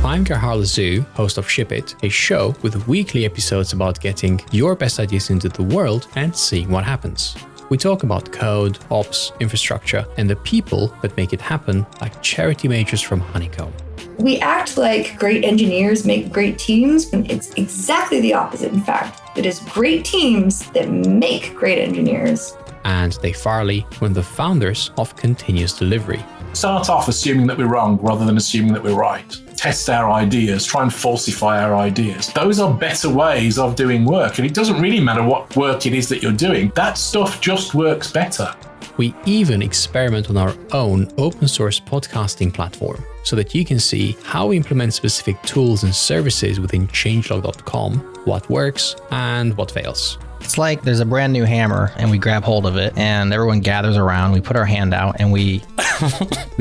I'm Gerhard Zoo, host of Ship It, a show with weekly episodes about getting your best ideas into the world and seeing what happens. We talk about code, ops, infrastructure, and the people that make it happen, like charity majors from Honeycomb. We act like great engineers make great teams, and it's exactly the opposite, in fact. It is great teams that make great engineers. And Dave Farley, one of the founders of Continuous Delivery. Start off assuming that we're wrong rather than assuming that we're right. Test our ideas, try and falsify our ideas. Those are better ways of doing work, and it doesn't really matter what work it is that you're doing. That stuff just works better. We even experiment on our own open source podcasting platform so that you can see how we implement specific tools and services within changelog.com, what works and what fails. It's like there's a brand new hammer and we grab hold of it and everyone gathers around, we put our hand out and we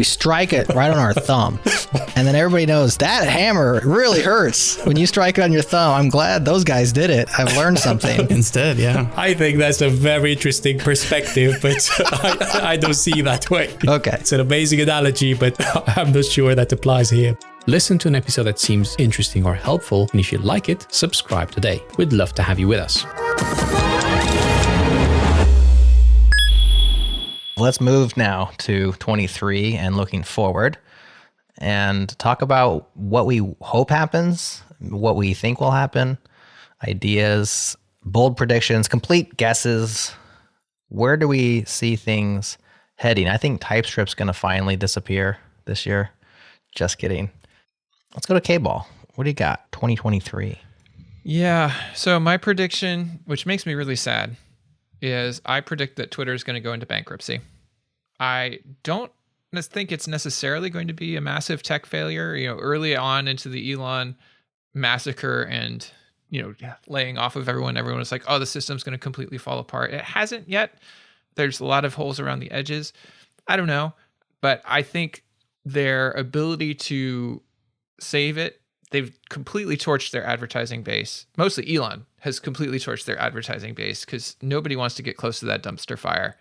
strike it right on our thumb. And then everybody knows that hammer really hurts when you strike it on your thumb. I'm glad those guys did it. I've learned something. Instead, yeah. I think that's a very interesting perspective, but I don't see that way. Okay. It's an amazing analogy, but I'm not sure that applies here. Listen to an episode that seems interesting or helpful, and if you like it, subscribe today. We'd love to have you with us. Let's move now to 23 and looking forward and talk about what we hope happens, what we think will happen, ideas, bold predictions, complete guesses. Where do we see things heading. I think TypeScript's going to finally disappear this year. Just kidding. Let's go to K-Ball. What do you got? 2023. Yeah. So my prediction, which makes me really sad, is I predict that Twitter is going to go into bankruptcy. I don't think it's necessarily going to be a massive tech failure. Early on into the Elon massacre and, laying off of everyone was like, oh, the system's going to completely fall apart. It hasn't yet. There's a lot of holes around the edges. I don't know. But I think their ability to save it, they've completely torched their advertising base. Mostly Elon has completely torched their advertising base because nobody wants to get close to that dumpster fire.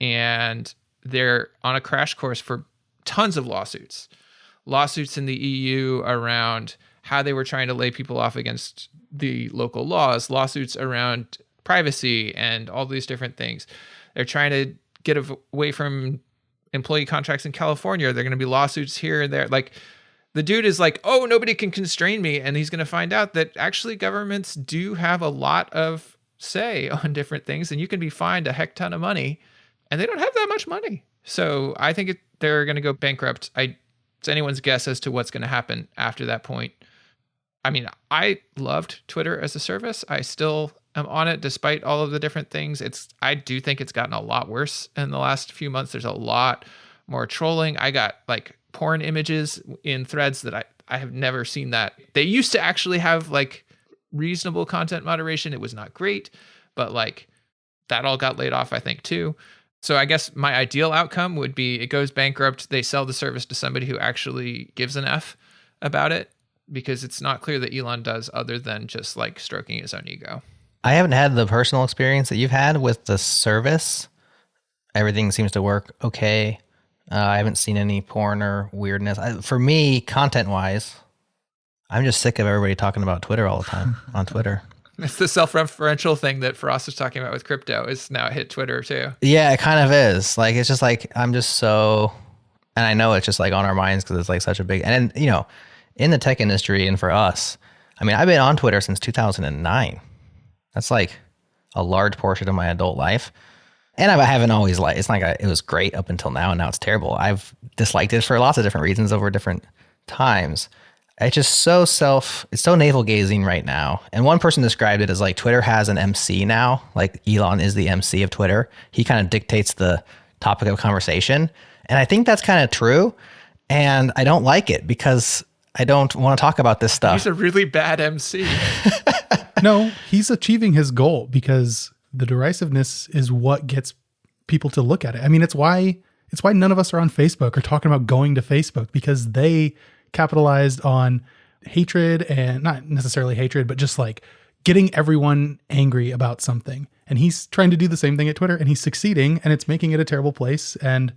And they're on a crash course for tons of lawsuits in the EU around how they were trying to lay people off against the local laws, lawsuits around privacy and all these different things. They're trying to get away from employee contracts in California. They're going to be lawsuits here and there. Like, the dude is like, oh, nobody can constrain me. And he's going to find out that actually governments do have a lot of say on different things, and you can be fined a heck ton of money, and they don't have that much money. So I think they're going to go bankrupt. It's anyone's guess as to what's going to happen after that point. I mean, I loved Twitter as a service. I still am on it despite all of the different things. I do think it's gotten a lot worse in the last few months. There's a lot more trolling. I got like porn images in threads that I have never seen that. They used to actually have like reasonable content moderation. It was not great, but like that all got laid off, I think, too. So I guess my ideal outcome would be it goes bankrupt. They sell the service to somebody who actually gives an F about it, because it's not clear that Elon does other than just like stroking his own ego. I haven't had the personal experience that you've had with the service. Everything seems to work okay. I haven't seen any porn or weirdness. For me, content-wise, I'm just sick of everybody talking about Twitter all the time on Twitter. It's the self-referential thing that Frost was talking about with crypto is now hit Twitter too. Yeah, it kind of is. Like, it's just like, I'm just so, and I know it's just like on our minds because it's like such a big, and in the tech industry and for us, I mean, I've been on Twitter since 2009. That's like a large portion of my adult life. And I haven't always liked, it's like it was great up until now, and now it's terrible. I've disliked it for lots of different reasons over different times. It's just it's so navel gazing right now. And one person described it as like Twitter has an MC now. Like Elon is the MC of Twitter. He kind of dictates the topic of conversation. And I think that's kind of true. And I don't like it because I don't want to talk about this stuff. He's a really bad MC. No, he's achieving his goal because the derisiveness is what gets people to look at it. I mean, it's why none of us are on Facebook or talking about going to Facebook, because they capitalized on hatred, and not necessarily hatred, but just like getting everyone angry about something. And he's trying to do the same thing at Twitter, and he's succeeding, and it's making it a terrible place. And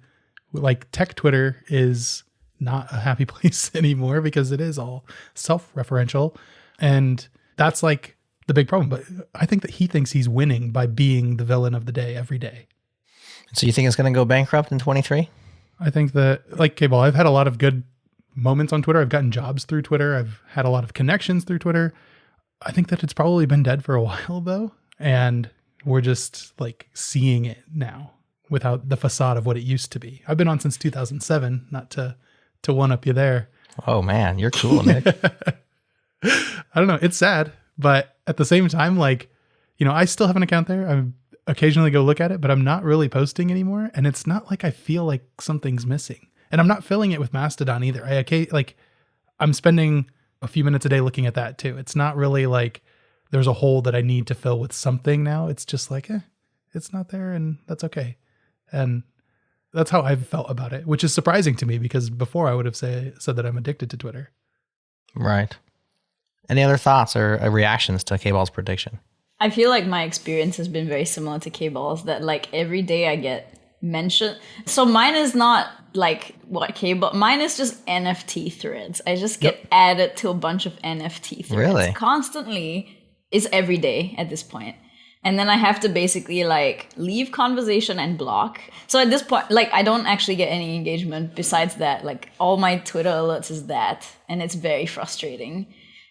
like tech Twitter is not a happy place anymore because it is all self-referential. And that's like the big problem. But I think that he thinks he's winning by being the villain of the day every day. So you think it's going to go bankrupt in 23? I think that, like K-Ball, I've had a lot of good moments on Twitter. I've gotten jobs through Twitter. I've had a lot of connections through Twitter. I think that it's probably been dead for a while though. And we're just like seeing it now without the facade of what it used to be. I've been on since 2007, not to one up you there. Oh man, you're cool, Nick. I don't know. It's sad, but at the same time, like, I still have an account there. I occasionally go look at it, but I'm not really posting anymore. And it's not like I feel like something's missing. And I'm not filling it with Mastodon either. I'm spending a few minutes a day looking at that too. It's not really like there's a hole that I need to fill with something now. It's just like, it's not there, and that's okay. And that's how I've felt about it, which is surprising to me because before I would have said that I'm addicted to Twitter. Right. Any other thoughts or reactions to K-Ball's prediction? I feel like my experience has been very similar to K-Ball's, that like every day I get mentioned. So mine is not like what K-Ball, mine is just NFT threads. I just get added to a bunch of NFT threads. Really? Constantly. Is every day at this point. And then I have to basically like leave conversation and block. So at this point, like I don't actually get any engagement besides that. Like all my Twitter alerts is that. And it's very frustrating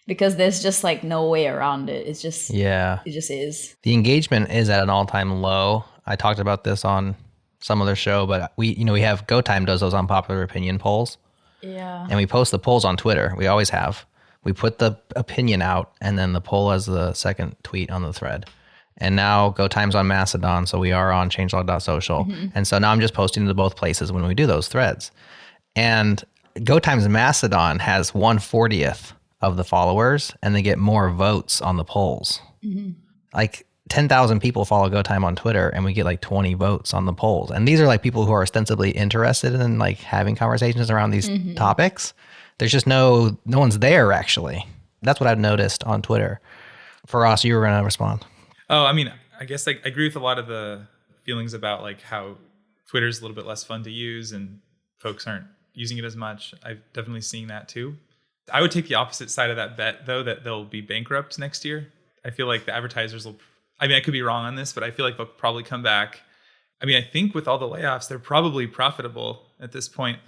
because there's just like no way around it. It's just, it just is. The engagement is at an all-time low. I talked about this on some other show, but we have Go Time does those unpopular opinion polls. Yeah. And we post the polls on Twitter. We always have. We put the opinion out and then the poll as the second tweet on the thread. And now Go Time's on Mastodon, so we are on changelog.social. And so now I'm just posting to both places when we do those threads. And Go Time's Mastodon has 1/40th of the followers, and they get more votes on the polls. Like 10,000 people follow Go Time on Twitter, and we get like 20 votes on the polls. And these are like people who are ostensibly interested in like having conversations around these topics. There's just no one's there, actually. That's what I've noticed on Twitter. For us, you were going to respond. Oh, I mean, I guess I agree with a lot of the feelings about like how Twitter's a little bit less fun to use and folks aren't using it as much. I've definitely seen that too. I would take the opposite side of that bet, though, that they'll be bankrupt next year. I feel like the advertisers will, I mean, I could be wrong on this, but I feel like they'll probably come back. I mean, I think with all the layoffs, they're probably profitable at this point.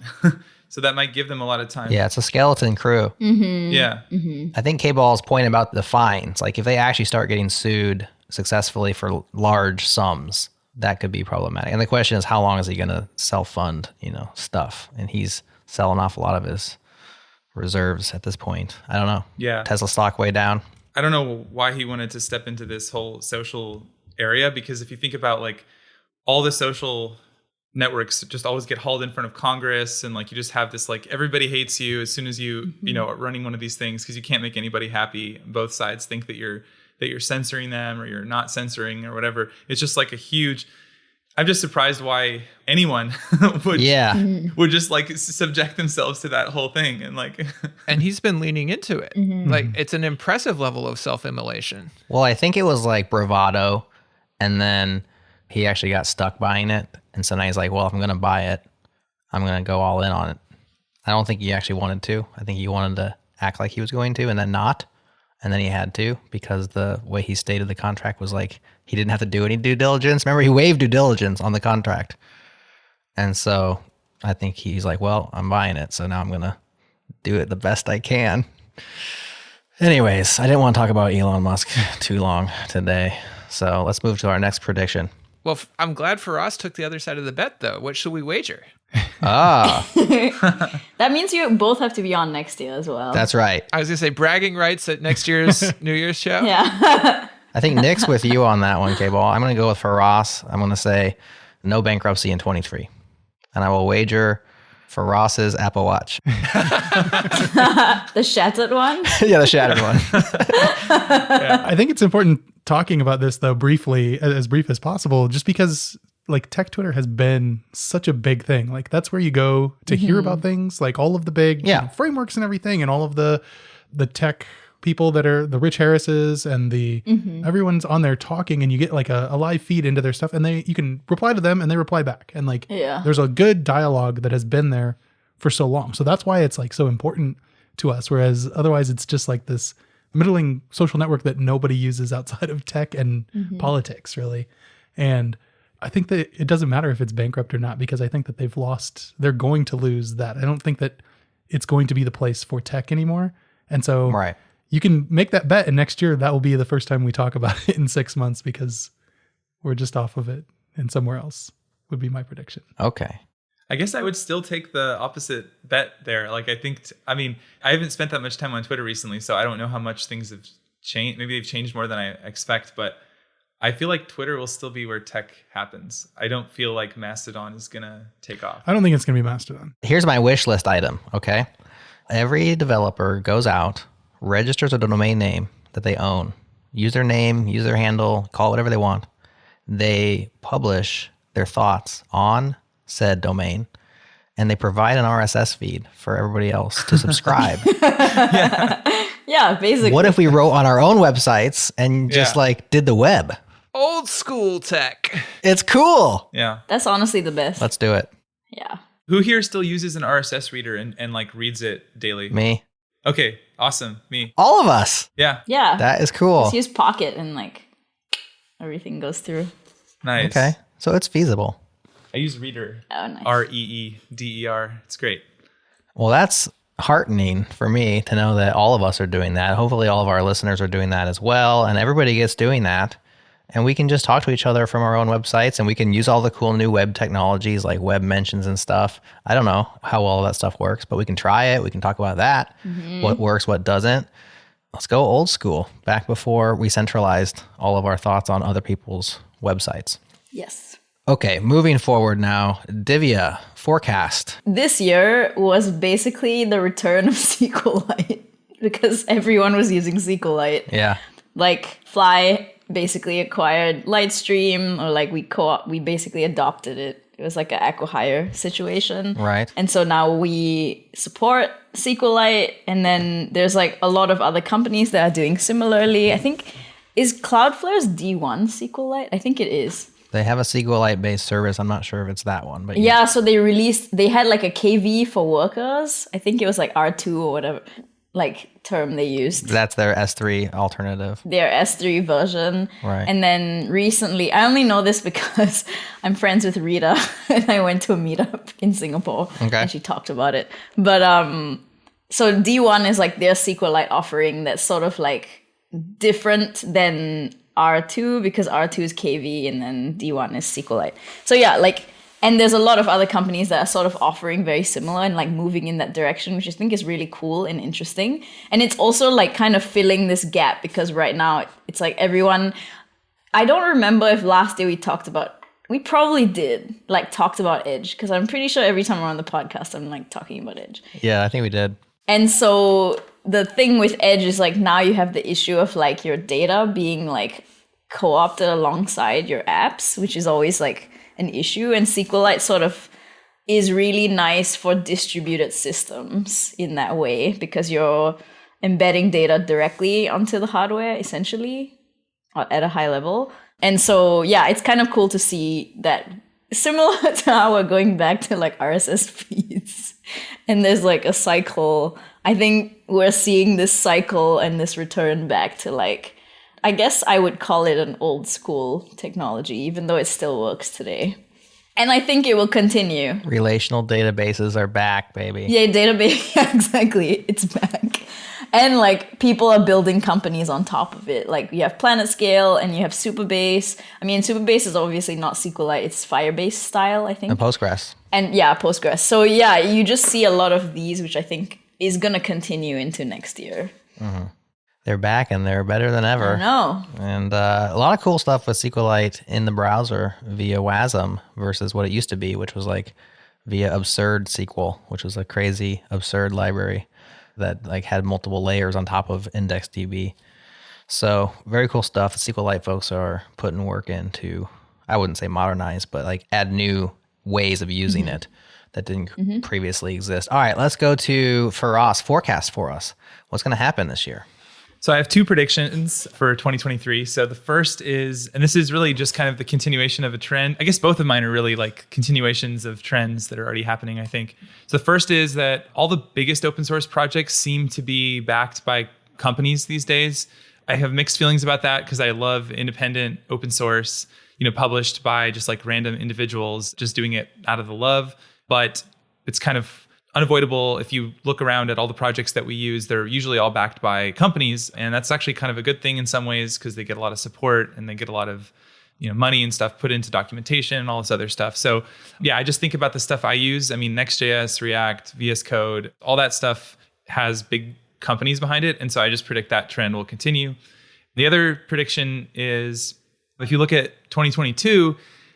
So that might give them a lot of time. Yeah, it's a skeleton crew. Yeah. I think K-Ball's point about the fines, like if they actually start getting sued successfully for large sums, that could be problematic. And the question is, how long is he going to self-fund, stuff? And he's selling off a lot of his reserves at this point. I don't know. Yeah. Tesla stock way down. I don't know why he wanted to step into this whole social area, because if you think about like all the social networks just always get hauled in front of Congress, and like you just have this like everybody hates you as soon as you are running one of these things, because you can't make anybody happy. Both sides think that you're censoring them or you're not censoring or whatever. It's just like a huge, I'm just surprised why anyone would just like subject themselves to that whole thing. And like, And he's been leaning into it. Like it's an impressive level of self-immolation. Well, I think it was like bravado, and then he actually got stuck buying it. And so now he's like, well, if I'm going to buy it, I'm going to go all in on it. I don't think he actually wanted to. I think he wanted to act like he was going to and then not. And then he had to, because the way he stated the contract was like he didn't have to do any due diligence. Remember, he waived due diligence on the contract. And so I think he's like, well, I'm buying it, so now I'm going to do it the best I can. Anyways, I didn't want to talk about Elon Musk too long today. So let's move to our next prediction. Well, I'm glad Faraz took the other side of the bet, though. What should we wager? That means you both have to be on next year as well. That's right. I was going to say bragging rights at next year's New Year's show. Yeah. I think Nick's with you on that one, K-Ball. I'm going to go with Faraz. I'm going to say no bankruptcy in 23. And I will wager Faraz's Apple Watch. The shattered one? Yeah, the shattered one. I think it's important talking about this, though, briefly, as brief as possible, just because like tech Twitter has been such a big thing. Like that's where you go to hear about things, like all of the big frameworks and everything, and all of the tech people that are the Rich Harrises and the everyone's on there talking, and you get like a live feed into their stuff, and you can reply to them and they reply back. And like there's a good dialogue that has been there for so long. So that's why it's like so important to us. Whereas otherwise it's just like this middling social network that nobody uses outside of tech and politics, really. And I think that it doesn't matter if it's bankrupt or not, because I think that they're going to lose that. I don't think that it's going to be the place for tech anymore. And so you can make that bet, and next year that will be the first time we talk about it in 6 months, because we're just off of it and somewhere else would be my prediction. Okay. I guess I would still take the opposite bet there. Like I mean, I haven't spent that much time on Twitter recently, so I don't know how much things have changed. Maybe they've changed more than I expect, but I feel like Twitter will still be where tech happens. I don't feel like Mastodon is going to take off. I don't think it's going to be Mastodon. Here's my wish list item, okay? Every developer goes out, registers a domain name that they own, use their name, use their handle, call it whatever they want. They publish their thoughts on said domain, and they provide an RSS feed for everybody else to subscribe. Yeah, basically. What if we wrote on our own websites and just like did the web? Old school tech. It's cool. Yeah. That's honestly the best. Let's do it. Yeah. Who here still uses an RSS reader and like reads it daily? Me. Okay, awesome. Me. All of us. Yeah. Yeah. That is cool. Just use Pocket and like everything goes through. Nice. Okay. So it's feasible. I use Reader. Oh, nice. REEDER. It's great. Well, that's heartening for me to know that all of us are doing that. Hopefully all of our listeners are doing that as well, and everybody gets doing that. and we can just talk to each other from our own websites, and we can use all the cool new web technologies like web mentions and stuff. I don't know how all that stuff works, but we can try it. We can talk about that. What works, what doesn't. Let's go old school, back before we centralized all of our thoughts on other people's websites. Yes. Okay, moving forward now. Divya, forecast. This year was basically the return of SQLite because everyone was using SQLite. Yeah. Like Fly basically acquired Lightstream, or like we basically adopted it. It was like an acqui-hire situation. Right. And so now we support SQLite, and then there's like a lot of other companies that are doing similarly. I think, is Cloudflare's D1 SQLite? I think it is. They have a SQLite-based service. I'm not sure if it's that one, but Yeah, so they had like a KV for workers. I think it was like R2 or whatever like term they used. That's their S3 alternative. Their S3 version. Right. And then recently, I only know this because I'm friends with Rita and I went to a meetup in Singapore. Okay. And she talked about it. But so D1 is like their SQLite offering that's sort of like different than R2 because R2 is KV and then D1 is SQLite. So yeah, like, and there's a lot of other companies that are sort of offering very similar and like moving in that direction, which I think is really cool and interesting. And it's also like kind of filling this gap because right now it's like everyone, I don't remember if last year we probably did like talked about Edge because I'm pretty sure every time we're on the podcast, I'm like talking about Edge. Yeah, I think we did. And so the thing with Edge is like now you have the issue of like your data being like co-opted alongside your apps, which is always like an issue. And SQLite sort of is really nice for distributed systems in that way because you're embedding data directly onto the hardware essentially at a high level. And so, yeah, it's kind of cool to see that similar to how we're going back to like RSS feeds. And there's like a cycle. I think we're seeing this cycle and this return back to like, I guess I would call it an old school technology, even though it still works today. And I think it will continue. Relational databases are back, baby. Yeah, database. Yeah, exactly. It's back. And like people are building companies on top of it. Like you have PlanetScale and you have Supabase. I mean, Supabase is obviously not SQLite. It's Firebase style, I think. And Postgres. And yeah, Postgres. So yeah, you just see a lot of these, which I think is going to continue into next year. Mm-hmm. They're back and they're better than ever. I know. And a lot of cool stuff with SQLite in the browser via WASM versus what it used to be, which was like via Absurd SQL, which was a crazy absurd library that like had multiple layers on top of IndexedDB. So very cool stuff. The SQLite folks are putting work into, I wouldn't say modernize, but like add new ways of using it that didn't previously exist. All right, let's go to Faraz, forecast for us. What's going to happen this year? So I have two predictions for 2023. So the first is, and this is really just kind of the continuation of a trend. I guess both of mine are really like continuations of trends that are already happening, I think. So the first is that all the biggest open source projects seem to be backed by companies these days. I have mixed feelings about that because I love independent open source, published by just like random individuals, just doing it out of the love. But it's kind of unavoidable. If you look around at all the projects that we use, they're usually all backed by companies. And that's actually kind of a good thing in some ways because they get a lot of support and they get a lot of money and stuff put into documentation and all this other stuff. So yeah, I just think about the stuff I use. I mean, Next.js, React, VS Code, all that stuff has big companies behind it. And so I just predict that trend will continue. The other prediction is if you look at 2022,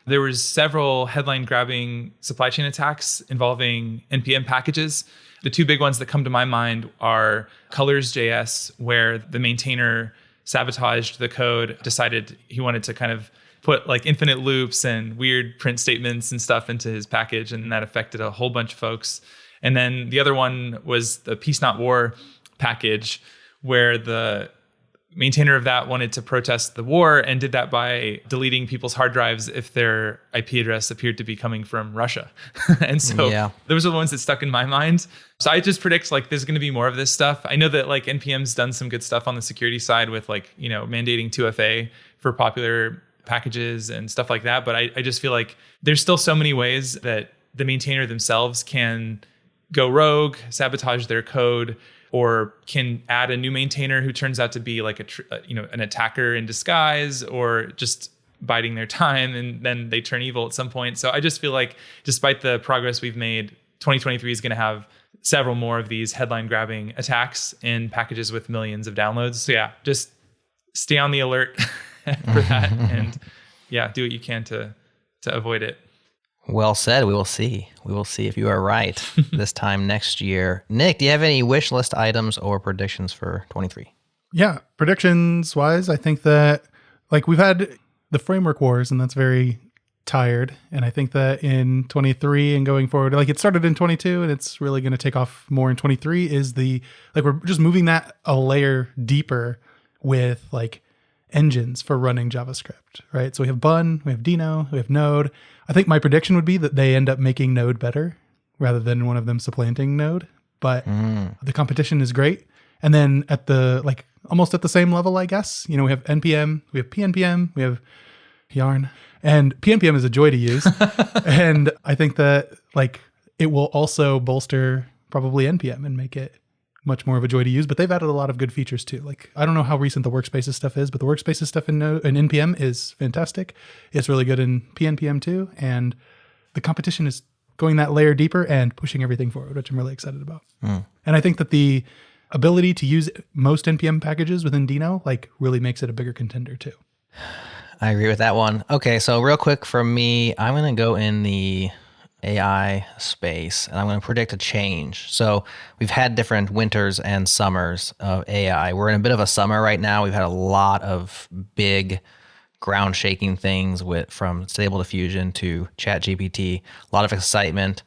there was several headline-grabbing supply chain attacks involving NPM packages. The two big ones that come to my mind are Colors.js, where the maintainer sabotaged the code, decided he wanted to kind of put like infinite loops and weird print statements and stuff into his package, and that affected a whole bunch of folks. And then the other one was the Peace Not War package, where the maintainer of that wanted to protest the war and did that by deleting people's hard drives if their IP address appeared to be coming from Russia. And so those are the ones that stuck in my mind. So I just predict like there's going to be more of this stuff. I know that like NPM's done some good stuff on the security side with like, mandating 2FA for popular packages and stuff like that. But I just feel like there's still so many ways that the maintainer themselves can go rogue, sabotage their code, or can add a new maintainer who turns out to be like an attacker in disguise, or just biding their time and then they turn evil at some point. So I just feel like despite the progress we've made, 2023 is going to have several more of these headline grabbing attacks in packages with millions of downloads. So yeah, just stay on the alert for that and do what you can to avoid it. Well said. We will see. We will see if you are right this time next year. Nick, do you have any wish list items or predictions for 23? Yeah, predictions wise, I think that like we've had the framework wars, and that's very tired. And I think that in 23 and going forward, like it started in 22 and it's really going to take off more in 23, is we're just moving that a layer deeper with like engines for running JavaScript, right? So we have Bun, we have Dino, we have Node. I think my prediction would be that they end up making Node better rather than one of them supplanting Node. But the competition is great. And then at the almost at the same level, I guess, we have NPM, we have PNPM, we have Yarn, and PNPM is a joy to use. And I think that it will also bolster probably NPM and make it much more of a joy to use. But they've added a lot of good features too. I don't know how recent the workspaces stuff is, but the workspaces stuff in NPM is fantastic. It's really good in PNPM too. And the competition is going that layer deeper and pushing everything forward, which I'm really excited about. And I think that the ability to use most NPM packages within Dino really makes it a bigger contender too. I agree with that one. Okay, so real quick from me, I'm going to go in the AI space and I'm going to predict a change. So we've had different winters and summers of AI. We're in a bit of a summer right now. We've had a lot of big ground shaking things from Stable Diffusion to ChatGPT, a lot of excitement,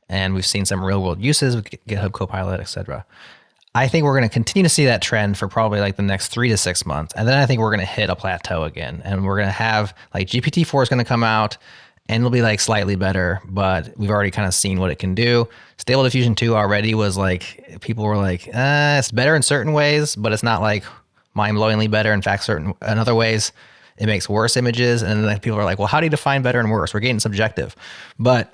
and we've seen some real world uses with GitHub Copilot, etc. I think we're going to continue to see that trend for probably the next 3 to 6 months. And then I think we're going to hit a plateau again. And we're going to have GPT-4 is going to come out and it'll be slightly better, but we've already kind of seen what it can do. Stable Diffusion 2 already was people were it's better in certain ways, but it's not mind-blowingly better. In fact, in other ways, it makes worse images. And then people are well, how do you define better and worse? We're getting subjective. But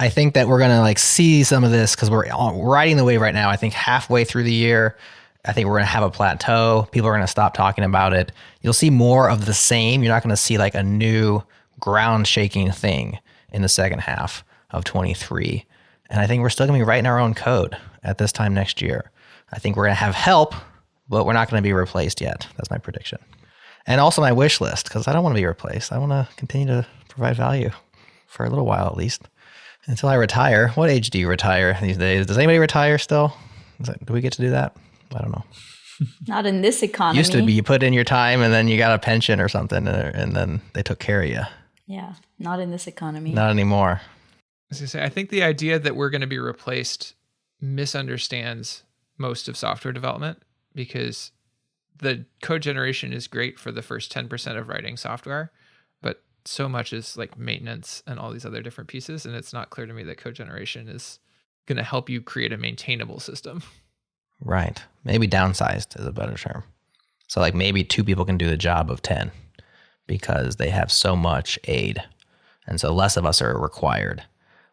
I think that we're going to see some of this because we're riding the wave right now. I think halfway through the year, I think we're going to have a plateau. People are going to stop talking about it. You'll see more of the same. You're not going to see a new ground shaking thing in the second half of 23. And I think we're still going to be writing our own code at this time next year. I think we're going to have help, but we're not going to be replaced yet. That's my prediction. And also my wish list, because I don't want to be replaced. I want to continue to provide value for a little while at least. Until I retire. What age do you retire these days? Does anybody retire still? Do we get to do that? I don't know. Not in this economy. Used to be you put in your time and then you got a pension or something and then they took care of you. Yeah, not in this economy. Not anymore. I think the idea that we're going to be replaced misunderstands most of software development, because the code generation is great for the first 10% of writing software, but so much is maintenance and all these other different pieces. And it's not clear to me that code generation is going to help you create a maintainable system. Right. Maybe downsized is a better term. So maybe 2 people can do the job of 10 because they have so much aid. And so less of us are required.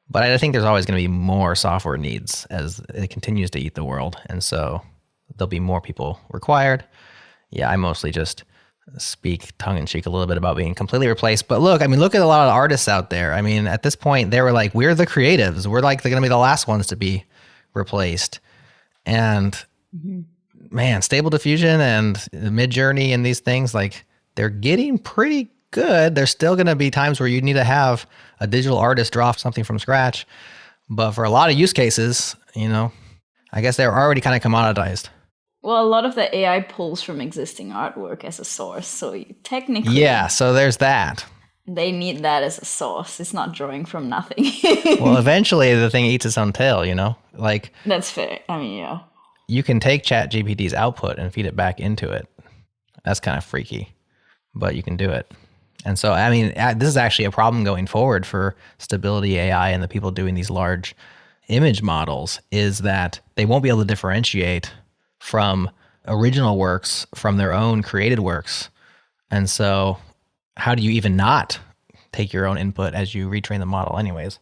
But I think there's always going to be more software needs as it continues to eat the world. And so there'll be more people required. Yeah, I mostly just speak tongue-in-cheek a little bit about being completely replaced. But look at a lot of artists out there. At this point, they were we're the creatives. We're they're going to be the last ones to be replaced. And man, Stable Diffusion and Midjourney and these things, they're getting pretty good. There's still going to be times where you need to have a digital artist draw something from scratch. But for a lot of use cases, I guess they're already kind of commoditized. Well, a lot of the AI pulls from existing artwork as a source. So technically... Yeah, so there's that. They need that as a source. It's not drawing from nothing. Well, eventually the thing eats its own tail, That's fair. Yeah. You can take ChatGPT's output and feed it back into it. That's kind of freaky, but you can do it. And so, this is actually a problem going forward for Stability AI and the people doing these large image models, is that they won't be able to differentiate from original works from their own created works. And so how do you even not take your own input as you retrain the model anyways?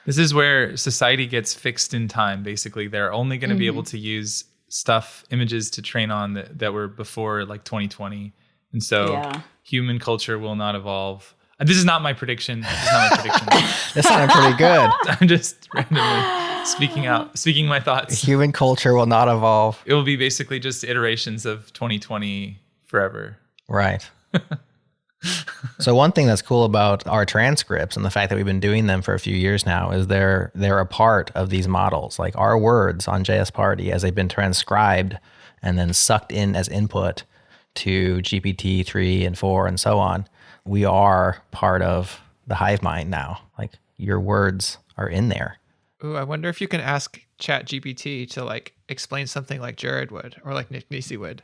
This is where society gets fixed in time. Basically, they're only going to be able to use stuff, images to train on that were before like 2020. And so human culture will not evolve. This is not my prediction. That sounded pretty good. I'm just randomly speaking my thoughts. Human culture will not evolve. It will be basically just iterations of 2020 forever. Right. So one thing that's cool about our transcripts and the fact that we've been doing them for a few years now is they're a part of these models. Like our words on JS Party, as they've been transcribed and then sucked in as input to GPT-3 and 4 and so on, we are part of the hive mind now. Like your words are in there. Ooh, I wonder if you can ask ChatGPT to like explain something like Jerod would or like Nick Nisi would.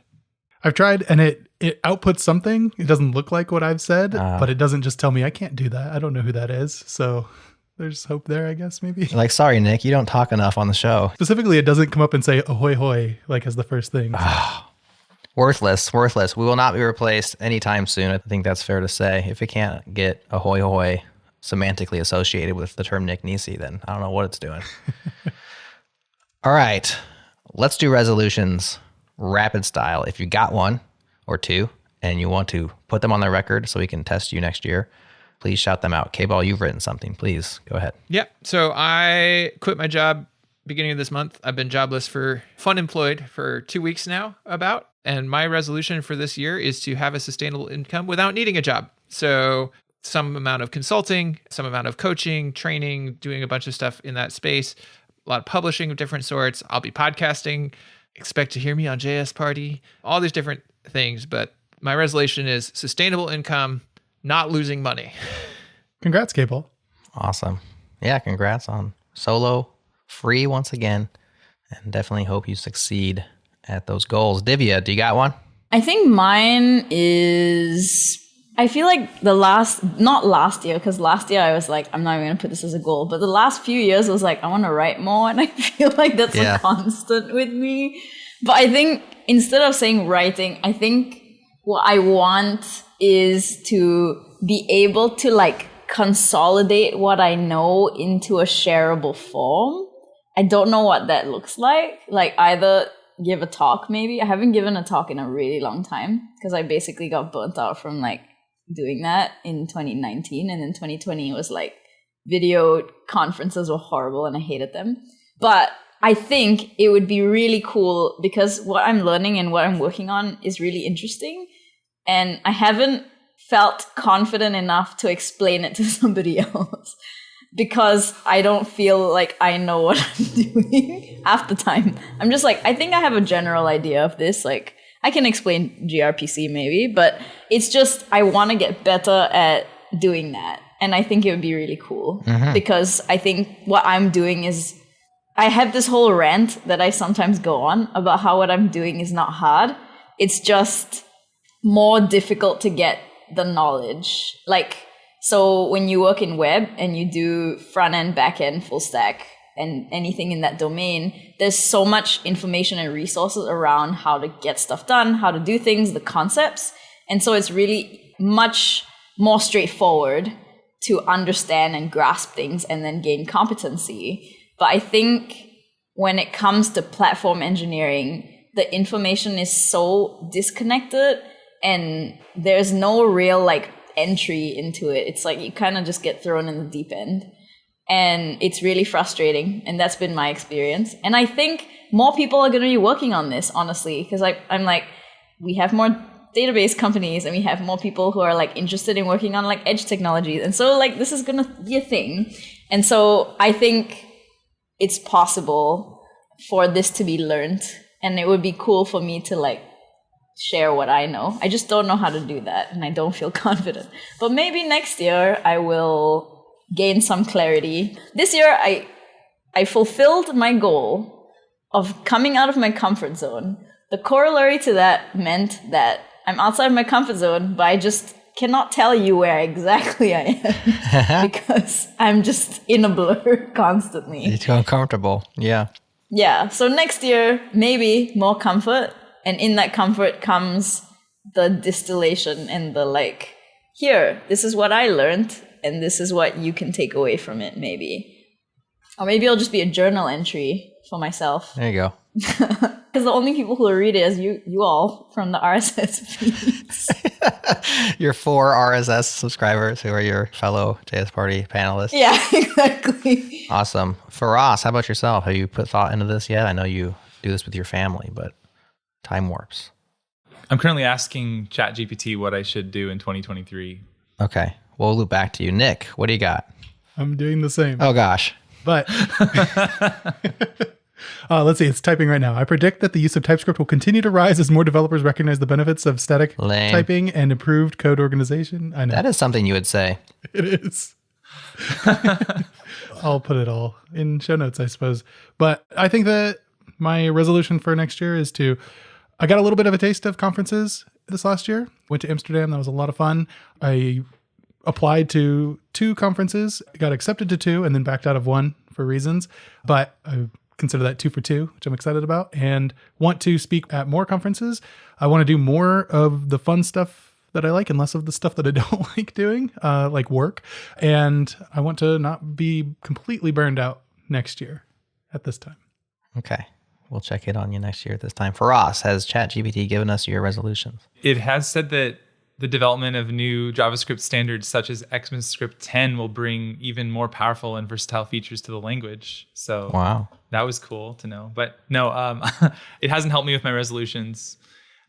I've tried and it outputs something. It doesn't look like what I've said, but it doesn't just tell me I can't do that. I don't know who that is. So there's hope there, I guess, maybe. Like, sorry, Nick, you don't talk enough on the show. Specifically, it doesn't come up and say ahoy hoy like as the first thing. Worthless. We will not be replaced anytime soon. I think that's fair to say. If it can't get ahoy hoy semantically associated with the term Nick Nisi, then I don't know what it's doing. All right, let's do resolutions rapid style. If you got one or two and you want to put them on the record so we can test you next year, please shout them out. K-Ball, you've written something. Please go ahead. Yeah. So I quit my job beginning of this month. I've been jobless unemployed for 2 weeks now about. And my resolution for this year is to have a sustainable income without needing a job. So some amount of consulting, some amount of coaching, training, doing a bunch of stuff in that space, a lot of publishing of different sorts. I'll be podcasting. Expect to hear me on JS Party, all these different things. But my resolution is sustainable income, not losing money. Congrats, Cable. Awesome. Yeah, congrats on solo free once again. And definitely hope you succeed at those goals. Divya, do you got one? I think mine is, I feel like not last year, because last year I was like, I'm not even going to put this as a goal, but the last few years I was like, I want to write more, and I feel like that's a constant with me. But I think instead of saying writing, I think what I want is to be able to like consolidate what I know into a shareable form. I don't know what that looks like either give a talk maybe. I haven't given a talk in a really long time because I basically got burnt out from like doing that in 2019, and then 2020 was like video conferences were horrible and I hated them. But I think it would be really cool because what I'm learning and what I'm working on is really interesting, and I haven't felt confident enough to explain it to somebody else because I don't feel like I know what I'm doing half the time. I'm just like, I think I have a general idea of this. Like, I can explain gRPC maybe, but it's just I want to get better at doing that. And I think it would be really cool because I think what I'm doing is I have this whole rant that I sometimes go on about how what I'm doing is not hard. It's just more difficult to get the knowledge. Like, so when you work in web and you do front end, back end, full stack, and anything in that domain, there's so much information and resources around how to get stuff done, how to do things, the concepts. And so it's really much more straightforward to understand and grasp things and then gain competency. But I think when it comes to platform engineering, the information is so disconnected and there's no real like entry into it. It's like you kind of just get thrown in the deep end. And it's really frustrating. And that's been my experience. And I think more people are going to be working on this, honestly, because I'm like, we have more database companies and we have more people who are like interested in working on like edge technologies. And so like this is going to be a thing. And so I think it's possible for this to be learned. And it would be cool for me to like share what I know. I just don't know how to do that and I don't feel confident. But maybe next year I will gain some clarity. This year I fulfilled my goal of coming out of my comfort zone. The corollary to that meant that I'm outside my comfort zone, but I just cannot tell you where exactly I am because I'm just in a blur constantly. It's too uncomfortable. Yeah. Yeah. So next year, maybe more comfort. And in that comfort comes the distillation and the like, here, this is what I learned and this is what you can take away from it, maybe. Or maybe it'll just be a journal entry for myself. There you go. Because the only people who read it is you all from the RSS feeds. Your 4 RSS subscribers who are your fellow JS Party panelists. Yeah, exactly. Awesome. Faraz, how about yourself? Have you put thought into this yet? I know you do this with your family, but time warps. I'm currently asking ChatGPT what I should do in 2023. Okay. We'll loop back to you. Nick, what do you got? I'm doing the same. Oh, gosh. But let's see, it's typing right now. I predict that the use of TypeScript will continue to rise as more developers recognize the benefits of static Lame. typing and improved code organization. I know. That is something you would say. It is. I'll put it all in show notes, I suppose. But I think that my resolution for next year is I got a little bit of a taste of conferences this last year. Went to Amsterdam. That was a lot of fun. I applied to 2 conferences, got accepted to 2, and then backed out of 1 for reasons. But I consider that 2 for 2, which I'm excited about, and want to speak at more conferences. I want to do more of the fun stuff that I like and less of the stuff that I don't like doing, like work. And I want to not be completely burned out next year at this time. Okay. We'll check in on you next year at this time. Faraz, has ChatGPT given us your resolutions? It has said that the development of new JavaScript standards such as ECMAScript 10 will bring even more powerful and versatile features to the language. So Wow. that was cool to know. But no, it hasn't helped me with my resolutions.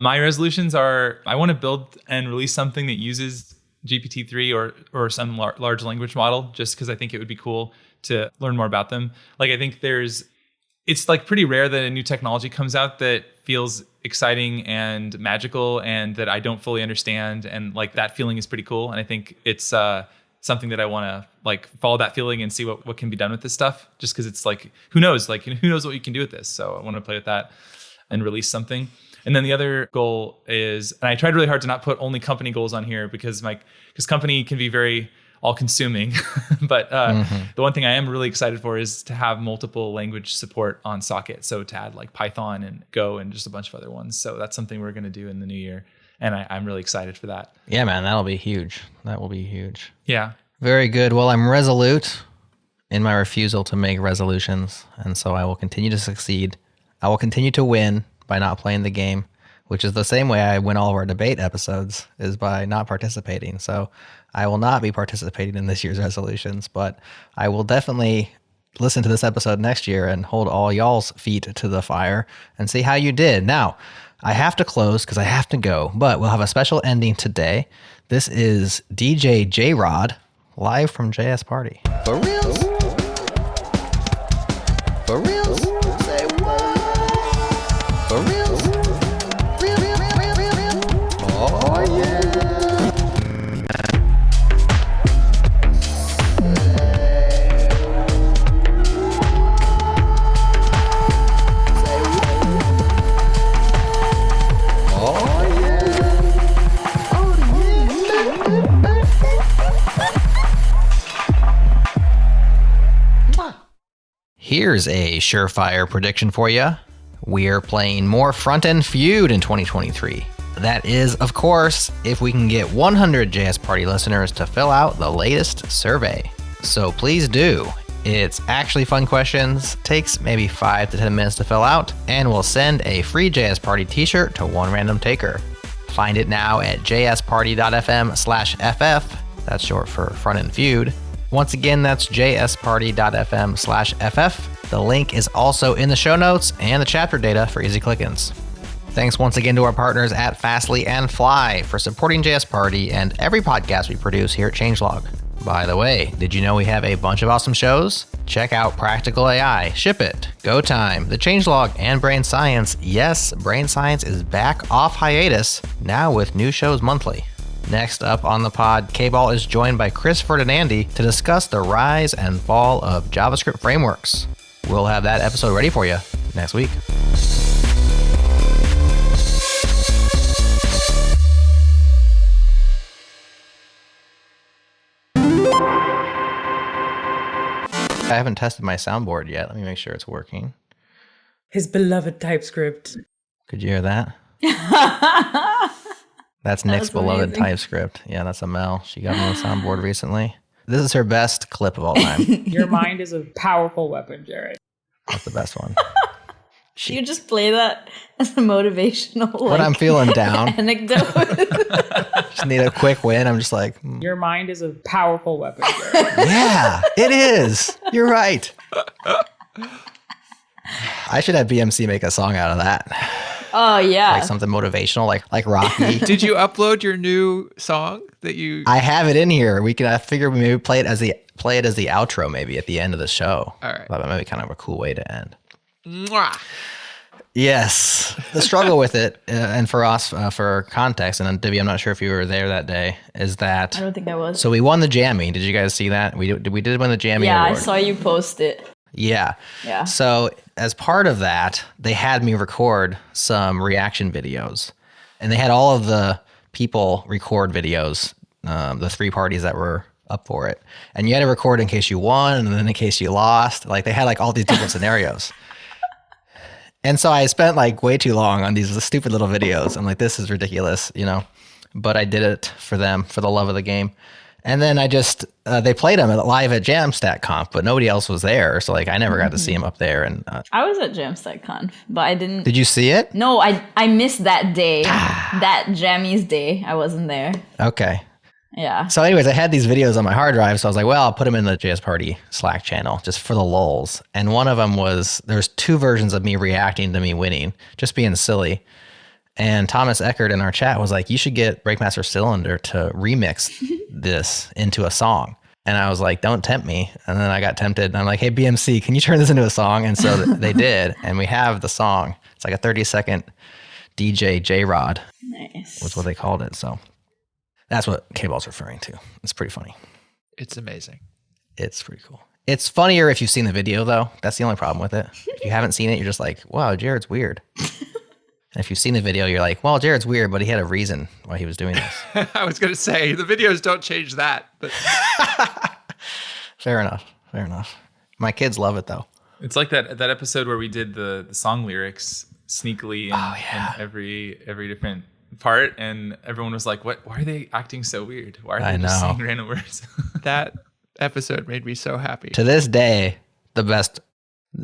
My resolutions are I want to build and release something that uses GPT-3 or some large language model, just because I think it would be cool to learn more about them. Like, I think it's like pretty rare that a new technology comes out that feels exciting and magical and that I don't fully understand. And like that feeling is pretty cool. And I think it's something that I want to like follow that feeling and see what can be done with this stuff, just because it's like, who knows? Like, who knows what you can do with this? So I want to play with that and release something. And then the other goal is, and I tried really hard to not put only company goals on here because company can be very all-consuming. But the one thing I am really excited for is to have multiple language support on Socket. So to add like Python and Go and just a bunch of other ones. So that's something we're going to do in the new year. And I'm really excited for that. Yeah, man, that'll be huge. That will be huge. Yeah. Very good. Well, I'm resolute in my refusal to make resolutions. And so I will continue to succeed. I will continue to win by not playing the game, which is the same way I win all of our debate episodes, is by not participating. So I will not be participating in this year's resolutions, but I will definitely listen to this episode next year and hold all y'all's feet to the fire and see how you did. Now, I have to close because I have to go, but we'll have a special ending today. This is DJ Jerod, live from JS Party. For reals? For reals? Say what? For reals? Oh, yeah. Here's a surefire prediction for you. We're playing more front-end Feud in 2023. That is, of course, if we can get 100 JS Party listeners to fill out the latest survey. So please do. It's actually fun questions, takes maybe 5 to 10 minutes to fill out, and we'll send a free JS Party t-shirt to one random taker. Find it now at jsparty.fm/ff. That's short for Front End Feud. Once again, that's jsparty.fm/ff. The link is also in the show notes and the chapter data for easy click-ins. Thanks once again to our partners at Fastly and Fly for supporting JS Party and every podcast we produce here at Changelog. By the way, did you know we have a bunch of awesome shows? Check out Practical AI, Ship It, Go Time, The Changelog, and Brain Science. Yes, Brain Science is back off hiatus, now with new shows monthly. Next up on the pod, K-Ball is joined by Chris Ferdinandi to discuss the rise and fall of JavaScript frameworks. We'll have that episode ready for you next week. I haven't tested my soundboard yet. Let me make sure it's working. His beloved TypeScript. Could you hear that? That's Nick's beloved amazing. TypeScript. Yeah, that's Amel. She got me on the soundboard recently. This is her best clip of all time. Your mind is a powerful weapon, Jerod. That's the best one. You just play that as a motivational When I'm feeling down, anecdote. just need a quick win. I'm just like, Your mind is a powerful weapon, Jerod. yeah, it is. You're right. I should have BMC make a song out of that. Oh yeah. Like something motivational, like Rocky. Did you upload your new song that you? I have it in here. I figure we maybe play it as the outro, maybe at the end of the show. All right. That might be kind of a cool way to end. Mwah. Yes, the struggle with it, and for us, for context, and Divya, I'm not sure if you were there that day, is that I don't think I was. so we won the Jammy. Did you guys see that? We did win the Jammy Yeah, award. I saw you post it. Yeah. Yeah. So as part of that, they had me record some reaction videos, and they had all of the people record videos, the 3 parties that were up for it, and you had to record in case you won, and then in case you lost. Like they had like all these different scenarios. And so I spent like way too long on these stupid little videos. I'm like, this is ridiculous, but I did it for them, for the love of the game. And then I just, they played them live at Jamstack Conf, but nobody else was there. So like, I never got to see them up there. And I was at Jamstack Conf, but I didn't. Did you see it? No, I missed that day. That Jammy's day. I wasn't there. Okay. Yeah. So anyways, I had these videos on my hard drive. So I was like, well, I'll put them in the JS Party Slack channel just for the lulz. And one of them was, there's 2 versions of me reacting to me winning, just being silly. And Thomas Eckert in our chat was like, you should get Breakmaster Cylinder to remix this into a song. And I was like, don't tempt me. And then I got tempted. And I'm like, hey, BMC, can you turn this into a song? And so they did. And we have the song. It's like a 30-second DJ Jerod. Nice. Was what they called it. So that's what K-Ball's referring to. It's pretty funny. It's amazing. It's pretty cool. It's funnier if you've seen the video, though. That's the only problem with it. If you haven't seen it, you're just like, wow, Jared's weird. And if you've seen the video, you're like, well, Jared's weird, but he had a reason why he was doing this. I was going to say, the videos don't change that. But Fair enough. Fair enough. My kids love it, though. It's like that episode where we did the song lyrics sneakily in every different part, and everyone was like, "What? Why are they acting so weird? Why are they just saying random words?" That episode made me so happy. To this day, the best,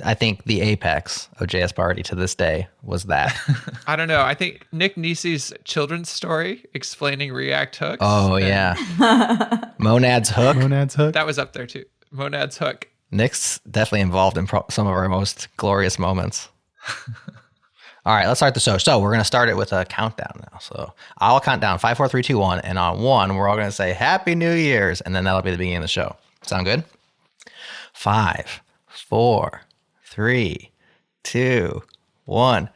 I think, the apex of JS Party to this day was that. I don't know. I think Nick Nisi's children's story explaining React hooks. Oh yeah, Monad's hook. Monad's hook. That was up there too. Monad's hook. Nick's definitely involved in some of our most glorious moments. All right, let's start the show. So we're going to start it with a countdown now. So I'll count down 5, 4, 3, 2, 1. And on 1, we're all going to say Happy New Year's. And then that'll be the beginning of the show. Sound good? 5, 4, 3, 2, 1.